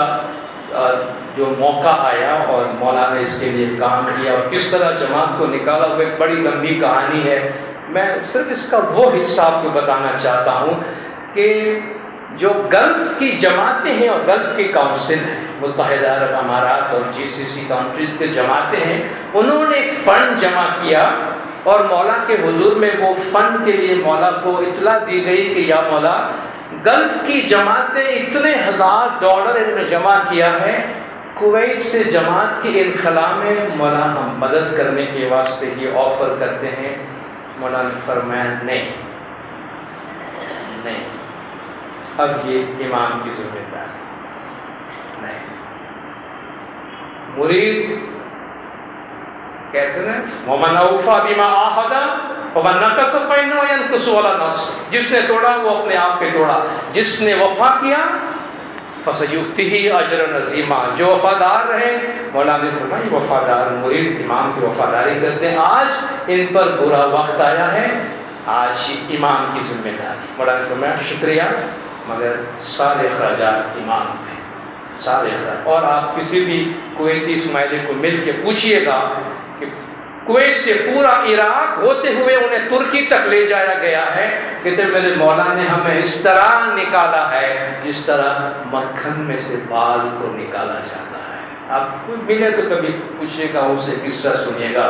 جو موقع آیا اور مولا نے اس کے لیے کام کیا اور کس طرح جماعت کو نکالا، وہ ایک بڑی لمبی کہانی ہے۔ میں صرف اس کا وہ حصہ آپ کو بتانا چاہتا ہوں کہ جو گلف کی جماعتیں ہیں اور گلف کی کونسل ہیں، متحدہ عرب امارات اور GCC کنٹریز کے جماعتیں ہیں، انہوں نے ایک فنڈ جمع کیا اور مولا کے حضور میں وہ فنڈ کے لیے مولا کو اطلاع دی گئی کہ یا مولا گلف کی جماعتیں اتنے $1000 انہوں نے جمع کیا ہے، کویت سے جماعت کی انخلا میں مولا ہم مدد کرنے کے واسطے یہ آفر کرتے ہیں۔ مولا نے فرمایا نہیں، اب یہ امام کی ذمہ داری نہیں۔ مرید کہتے ہیں وَمَنْ أَوْفَى بِمَا عَاهَدَ وَمَنْ نَقَصَ فَإِنَّمَا يَنْقُصُ عَلَى نَفْسِهِ، جس نے توڑا وہ اپنے آپ پہ توڑا، جس نے وفا کیا فَسَيُؤْتِهِ أَجْرًا عَظِيمًا، جو وفادار رہے۔ مولا نے فرمایا یہ وفادار مرید امام سے وفاداری کرتے ہیں، آج ان پر برا وقت آیا ہے، آج امام کی ذمہ داری۔ مولا نے فرمایا شکریہ، مگر سارے اخراجات امام پہ، سارے اخراج۔ اور آپ کسی بھی کویتی اسماعیلی کو مل کے پوچھئے گا کہ کویت سے پورا عراق ہوتے ہوئے انہیں ترکی تک لے جایا گیا ہے، کہتے میرے مولا نے ہمیں اس طرح نکالا ہے جس طرح مکھن میں سے بال کو نکالا جاتا ہے۔ آپ کوئی ملے تو کبھی پوچھئے گا، اسے قصہ سنیے گا۔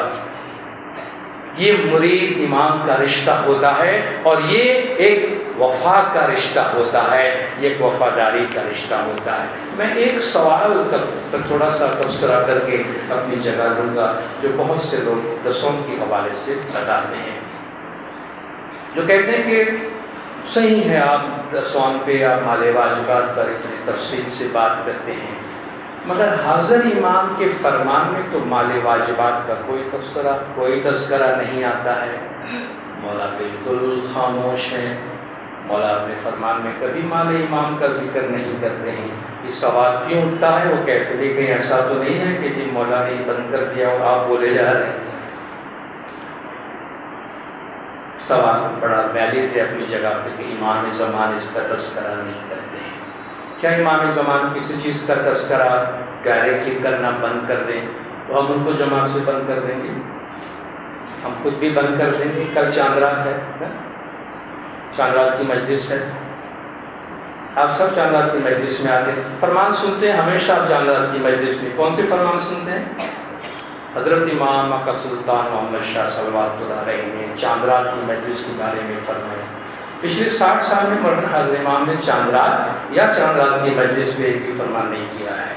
یہ مرید امام کا رشتہ ہوتا ہے اور یہ ایک وفا کا رشتہ ہوتا ہے، یہ ایک وفاداری کا رشتہ ہوتا ہے۔ میں ایک سوال پر تھوڑا سا تبصرہ کر کے اپنی جگہ لوں گا، جو بہت سے لوگ دسوں کے حوالے سے بتاتے ہیں، جو کہتے ہیں کہ صحیح ہے آپ دسوان پہ آپ مال واجبات پر اتنی تفصیل سے بات کرتے ہیں، مگر حاضر امام کے فرمان میں تو مال واجبات کا کوئی تبصرہ، کوئی تذکرہ نہیں آتا ہے۔ مولا بالکل خاموش ہیں، مولا اپنے فرمان میں کبھی مال امام کا ذکر نہیں کرتے ہیں. یہ سوال کیوں اٹھتا ہے؟ وہ کہتے ہیں کہ ایسا تو نہیں ہے کہ جی مولا نے بند کر دیا اور آپ بولے جا رہے ہیں. سوال بڑا ویلڈ ہے اپنی جگہ پہ کہ امام زمان اس کا تذکرہ نہیں کرتے ہیں. کیا امام زمان کسی چیز کا تذکرہ ڈائریکٹلی کرنا بند کر دیں تو ہم ان کو جماعت سے بند کر دیں گے؟ ہم خود بھی بند کر دیں گے. کل چاند رات ہے، چاند رات کی مجلس ہے، آپ سب چاند رات کی مجلس میں آتے ہیں، فرمان سنتے ہیں. ہمیشہ آپ چاند رات کی مجلس میں کون سے فرمان سنتے ہیں؟ حضرت امام کا سلطان محمد شاہ صلوات اللہ علیہ نے چاند رات کی مجلس کے بارے میں فرمایا. پچھلے 60 سال میں مولانا حضرت امام نے چاند رات یا چاند رات کی مجلس پہ ایک بھی فرمان نہیں کیا ہے.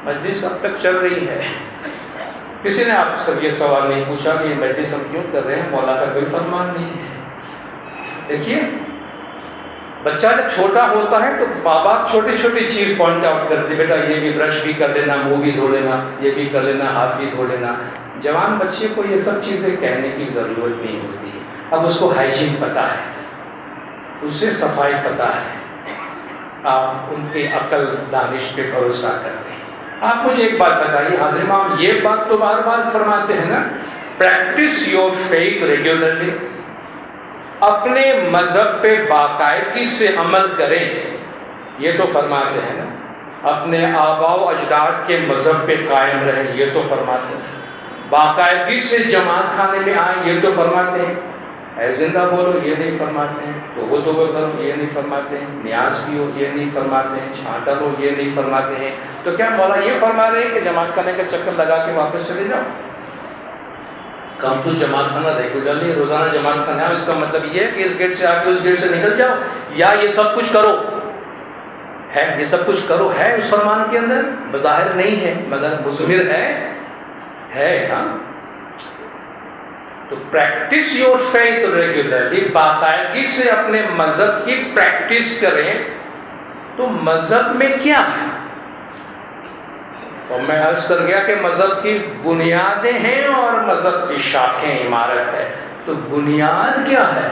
مجلس اب تک چل رہی ہے. کسی نے آپ سب یہ سوال نہیں پوچھا کہ یہ مجلس ہم کیوں کر رہے ہیں، مولا کا کوئی فرمان نہیں ہے. دیکھیے بچہ جب چھوٹا ہوتا ہے تو ماں باپ چھوٹی چھوٹی چیز پوائنٹ آؤٹ کرتے، بیٹا یہ بھی برش بھی کر لینا، منہ بھی دھو لینا، یہ بھی کر لینا، ہاتھ بھی دھو لینا. جوان بچے کو یہ سب چیزیں کہنے کی ضرورت نہیں ہوتی ہے. اب اس کو ہائیجین پتہ ہے، اسے صفائی پتہ ہے. آپ ان کے عقل دانش پہ بھروسہ کرتے ہیں. آپ مجھے ایک بات بتائیے حضرت امام یہ بات تو بار بار فرماتے ہیں نا، پریکٹس یور فیتھ ریگولرلی، اپنے مذہب پہ باقاعدگی سے عمل کریں. یہ تو فرماتے ہیں نا. اپنے آباء و اجداد کے مذہب پہ قائم رہیں، یہ تو فرماتے ہیں. باقاعدگی سے جماعت خانے میں آئیں، یہ تو فرماتے ہیں. اے زندہ بولو، یہ نہیں فرماتے ہیں. توبہ کرو، یہ نہیں فرماتے ہیں. نیاز پیو، یہ نہیں فرماتے ہیں. چھانٹا لو، یہ نہیں فرماتے ہیں. تو کیا مولا یہ فرما رہے ہیں کہ جماعت خانے کا چکر لگا کے واپس چلے جاؤ؟ کم تو جماعت خانہ ریگولرلی روزانہ جماعت خانہ ہے، اس کا مطلب یہ ہے کہ اس گیٹ سے آ کے اس گیٹ سے نکل جاؤ، یا یہ سب کچھ کرو ہے. یہ سب کچھ کرو ہے اس فرمان کے اندر، بظاہر نہیں ہے مگر مضمر ہے ہاں. تو پریکٹس یور فیتھ ریگولرلی، باقاعدگی سے اپنے مذہب کی پریکٹس کریں. تو مذہب میں کیا ہے؟ اور میں عرض کر گیا کہ مذہب کی بنیادیں ہیں اور مذہب کی شاخیں عمارت ہے. تو بنیاد کیا ہے؟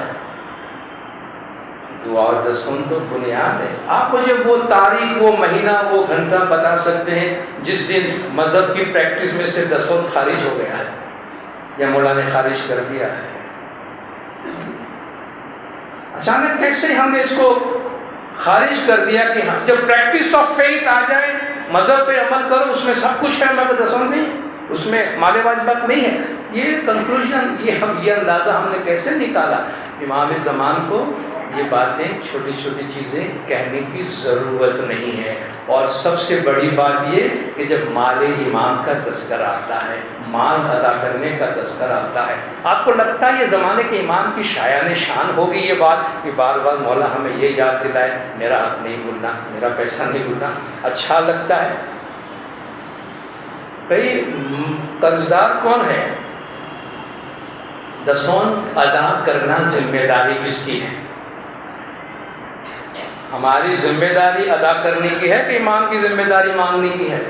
دعا و دسم تو بنیاد ہے. آپ مجھے وہ تاریخ، وہ مہینہ، وہ گھنٹہ بتا سکتے ہیں جس دن مذہب کی پریکٹس میں سے دسوت خارج ہو گیا ہے یا مولا نے خارج کر دیا ہے؟ اچانک کیسے ہم نے اس کو خارج کر دیا کہ جب پریکٹس آف فیتھ آ جائے، مذہب پہ عمل کرو، اس میں سب کچھ ہے مگر دسم نہیں، اس میں مال واجبات نہیں ہے. یہ کنکلوژن، یہ اندازہ ہم نے کیسے نکالا؟ امام زمان کو یہ باتیں، چھوٹی چھوٹی چیزیں کہنے کی ضرورت نہیں ہے. اور سب سے بڑی بات یہ کہ جب مال امام کا تذکرہ آتا ہے، مال ادا کرنے کا تذکرہ آتا ہے، آپ کو لگتا ہے یہ زمانے کے امام کی شایان شان ہوگی یہ بات کہ بار بار مولا ہمیں یہ یاد دلائے میرا حق نہیں بھولنا، میرا پیسہ نہیں بھولنا؟ اچھا لگتا ہے؟ بھائی قرضدار کون ہے؟ دسون ادا کرنا ذمہ داری کس کی ہے؟ ہماری ذمہ داری ادا کرنے کی ہے کہ امام کی ذمہ داری مانگنے کی ہے؟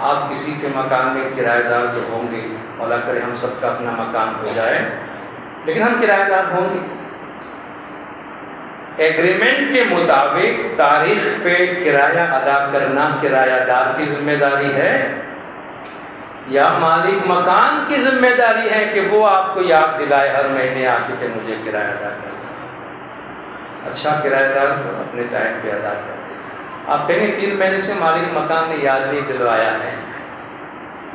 آپ کسی کے مکان میں کرایہ دار تو ہوں گے، مولا کرے ہم سب کا اپنا مکان ہو جائے، لیکن ہم کرایہ دار ہوں گے. ایگریمنٹ کے مطابق تاریخ پہ کرایہ ادا کرنا کرایہ دار کی ذمہ داری ہے یا مالک مکان کی ذمہ داری ہے کہ وہ آپ کو یاد دلائے ہر مہینے آ کے کہ مجھے کرایہ ادا کرنا؟ اچھا کرایہ دار تو اپنے ٹائم پہ ادا کرتے. آپ کہیں گے 3 مہینے سے مالک مکان نے یاد نہیں دلوایا ہے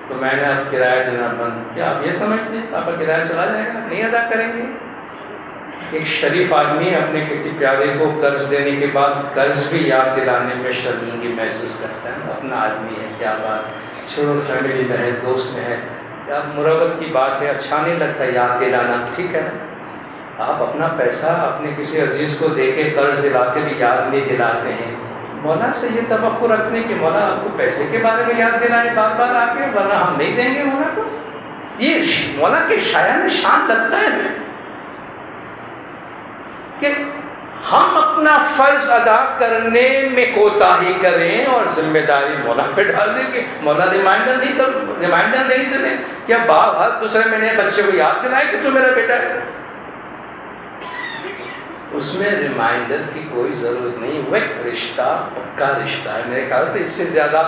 تو میں نے اب کرایہ دینا بند. کیا آپ یہ سمجھتے ہیں آپ کا کرایہ چلا جائے گا، نہیں ادا کریں گے؟ ایک شریف آدمی اپنے کسی پیارے کو قرض دینے کے بعد قرض بھی یاد دلانے میں شرمندگی محسوس کرتا ہے. اپنا آدمی ہے، کیا بات، چھوڑو فیملی میں ہے، دوست میں ہے، یا مربت کی بات ہے، اچھا نہیں لگتا یاد دلانا، ٹھیک ہے نا. آپ اپنا پیسہ اپنے کسی عزیز کو دے کے قرض دلاتے بھی یاد نہیں دلاتے ہیں. مولا سے یہ توقع رکھنے کہ مولا آپ کو پیسے کے بارے میں یاد دلائے بار بار آ کے، ورنہ ہم نہیں دیں گے مولا کو. یہ مولا کے شایان شان لگتا ہے ہمیں کہ ہم اپنا فرض ادا کرنے میں کوتاہی کریں اور ذمہ داری مولا پہ ڈال دیں گے. مولا ریمائنڈر نہیں دیں کیا باپ ہر دوسرے مہینے بچے کو یاد دلائے کہ تو میرا بیٹا ہے. اس میں ریمائنڈر کی کوئی ضرورت نہیں، وہ ایک رشتہ پکا رشتہ ہے۔ میرے خیال سے اس سے زیادہ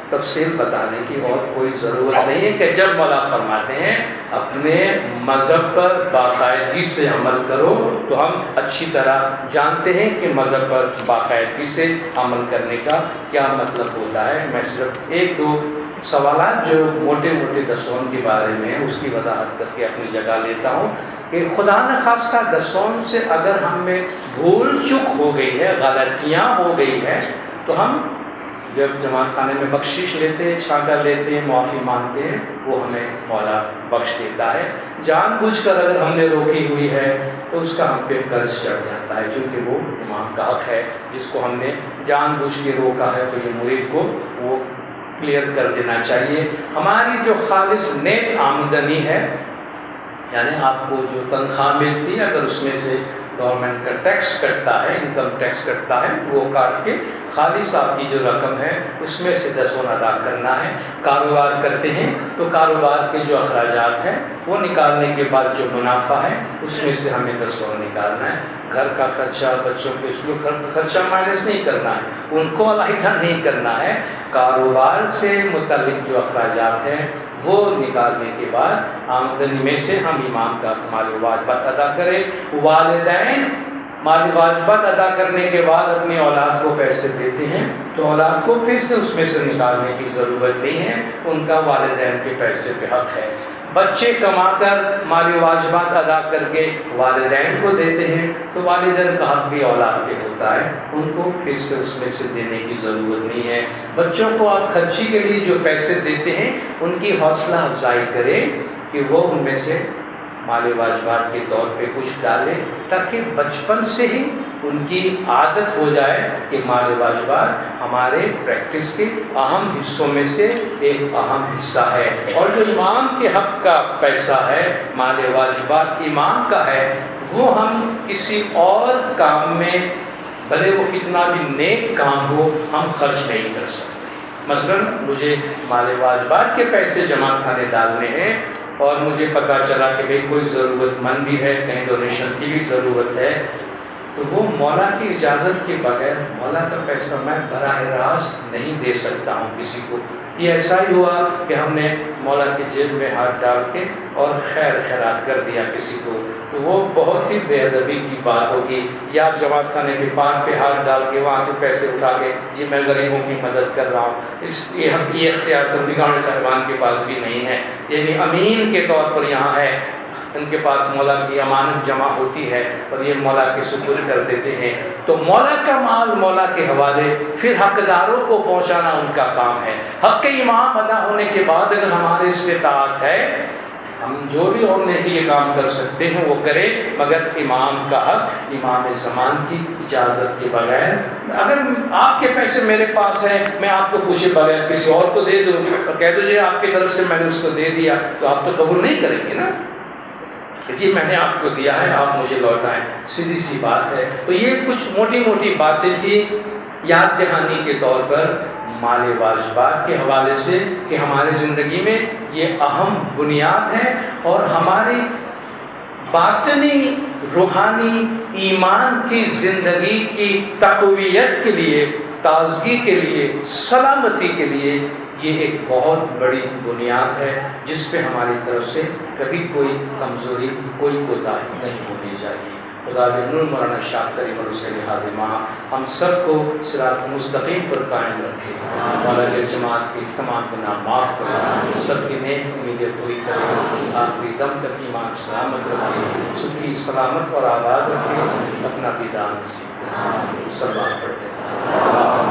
تفصیل بتانے کی اور کوئی ضرورت نہیں ہے کہ جب مولا فرماتے ہیں اپنے مذہب پر باقاعدگی سے عمل کرو، تو ہم اچھی طرح جانتے ہیں کہ مذہب پر باقاعدگی سے عمل کرنے کا کیا مطلب ہوتا ہے۔ میں صرف ایک دو سوالات جو موٹے موٹے دسون کے بارے میں اس کی وضاحت کر کے اپنی جگہ لیتا ہوں کہ خدا نہ خاص کا دسون سے اگر ہم میں بھول چک ہو گئی ہے، غلطیاں ہو گئی ہے، تو ہم جب جماعت خانے میں بخشش لیتے ہیں، چھانٹا لیتے ہیں، معافی مانگتے ہیں، وہ ہمیں مولا بخش دیتا ہے۔ جان بوجھ کر اگر ہم نے روکی ہوئی ہے تو اس کا ہم پہ قرض چڑھ جاتا ہے، کیونکہ وہ امام کا حق ہے جس کو ہم نے جان بوجھ کے روکا ہے، تو یہ مرید کو وہ کلیئر کر دینا چاہیے۔ ہماری جو خالص نیک آمدنی ہے، یعنی آپ کو جو تنخواہ ملتی ہے، اگر اس میں سے گورنمنٹ کا ٹیکس کٹتا ہے، انکم ٹیکس کٹتا ہے، تو وہ کاٹ کے خالص آپ کی جو رقم ہے اس میں سے 10 ادا کرنا ہے۔ کاروبار کرتے ہیں تو کاروبار کے جو اخراجات ہیں وہ نکالنے کے بعد جو منافع ہے اس میں سے ہمیں 10 نکالنا ہے۔ گھر کا خرچہ، بچوں کے اسکول خرچہ مائنس نہیں کرنا ہے، ان کو علیحدہ نہیں کرنا ہے۔ کاروبار سے متعلق جو اخراجات ہیں وہ نکالنے کے بعد آمدنی میں سے ہم امام کا مالی واجبات ادا کریں۔ والدین مالی واجبات ادا کرنے کے بعد اپنی اولاد کو پیسے دیتے ہیں، تو اولاد کو پھر سے اس میں سے نکالنے کی ضرورت نہیں ہے، ان کا والدین کے پیسے پہ حق ہے۔ بچے کما کر مالی واجبات ادا کر کے والدین کو دیتے ہیں، تو والدین کا حق بھی اولاد پہ ہوتا ہے، ان کو پھر سے اس میں سے دینے کی ضرورت نہیں ہے۔ بچوں کو آپ خرچی کے لیے جو پیسے دیتے ہیں ان کی حوصلہ افزائی کریں کہ وہ ان میں سے مالی واجبات کے طور پہ کچھ ڈالیں، تاکہ بچپن سے ہی ان کی عادت ہو جائے کہ مالی واجبات ہمارے پریکٹس کے اہم حصوں میں سے ایک اہم حصہ ہے۔ اور جو امام کے حق کا پیسہ ہے، مالی واجبات امام کا ہے، وہ ہم کسی اور کام میں، بھلے وہ کتنا بھی نیک کام ہو، ہم خرچ نہیں کر سکتے۔ مثلا مجھے مالی واجبات کے پیسے جمع خانے ڈالنے ہیں اور مجھے پتہ چلا کہ بھئی کوئی ضرورت مند بھی ہے، کہیں ڈونیشن کی بھی ضرورت ہے، تو وہ مولا کی اجازت کے بغیر مولا کا پیسہ میں براہ راست نہیں دے سکتا ہوں کسی کو۔ یہ ایسا ہی ہوا کہ ہم نے مولا کی جیب میں ہاتھ ڈال کے اور خیر خیرات کر دیا کسی کو، تو وہ بہت ہی بے ادبی کی بات ہوگی۔ یا آپ جماعت خانے کے پان پہ ہاتھ ڈال کے وہاں سے پیسے اٹھا کے جی میں غریبوں کی مدد کر رہا ہوں، یہ اختیار تو بگاڑ صاحبان کے پاس بھی نہیں ہے، یعنی امین کے طور پر یہاں ہے، ان کے پاس مولا کی امانت جمع ہوتی ہے اور یہ مولا کے سپرد کر دیتے ہیں، تو مولا کا مال مولا کے حوالے، پھر حقداروں کو پہنچانا ان کا کام ہے۔ حق امام ادا ہونے کے بعد اگر ہمارے استطاعت ہے، ہم جو بھی اور نیکی یہ کام کر سکتے ہیں وہ کریں، مگر امام کا حق امام زمان کی اجازت کے بغیر، اگر آپ کے پیسے میرے پاس ہیں، میں آپ کو پوچھے بغیر کسی اور کو دے دوں اور کہہ دو جی آپ کی طرف سے میں نے اس کو دے دیا، تو آپ تو قبول نہیں کریں گے نا، جی میں نے آپ کو دیا ہے آپ مجھے لوٹائیں، سیدھی سی بات ہے۔ تو یہ کچھ موٹی موٹی باتیں تھی یاد دہانی کے طور پر مال واجبات کے حوالے سے کہ ہماری زندگی میں یہ اہم بنیاد ہے، اور ہماری باطنی روحانی ایمان کی زندگی کی تقویت کے لیے، تازگی کے لیے، سلامتی کے لیے یہ ایک بہت بڑی بنیاد ہے، جس پہ ہماری طرف سے کبھی کوئی کمزوری، کوئی کوتاہی نہیں ہونی چاہیے۔ خدا بنور مولانا شاہ کریم الحسین حاضمہ ہم سب کو صراط مستقیم پر قائم رکھے، مولانا جماعت کے تمام گناہ معاف کرے، سب کی نیک امیدیں پوری کرے، آخری دم تک ایمان سلامت رکھے، سکھی سلامت اور آباد رکھے، اپنا دیدار نصیب کرے۔ سلام پڑھتے ہیں۔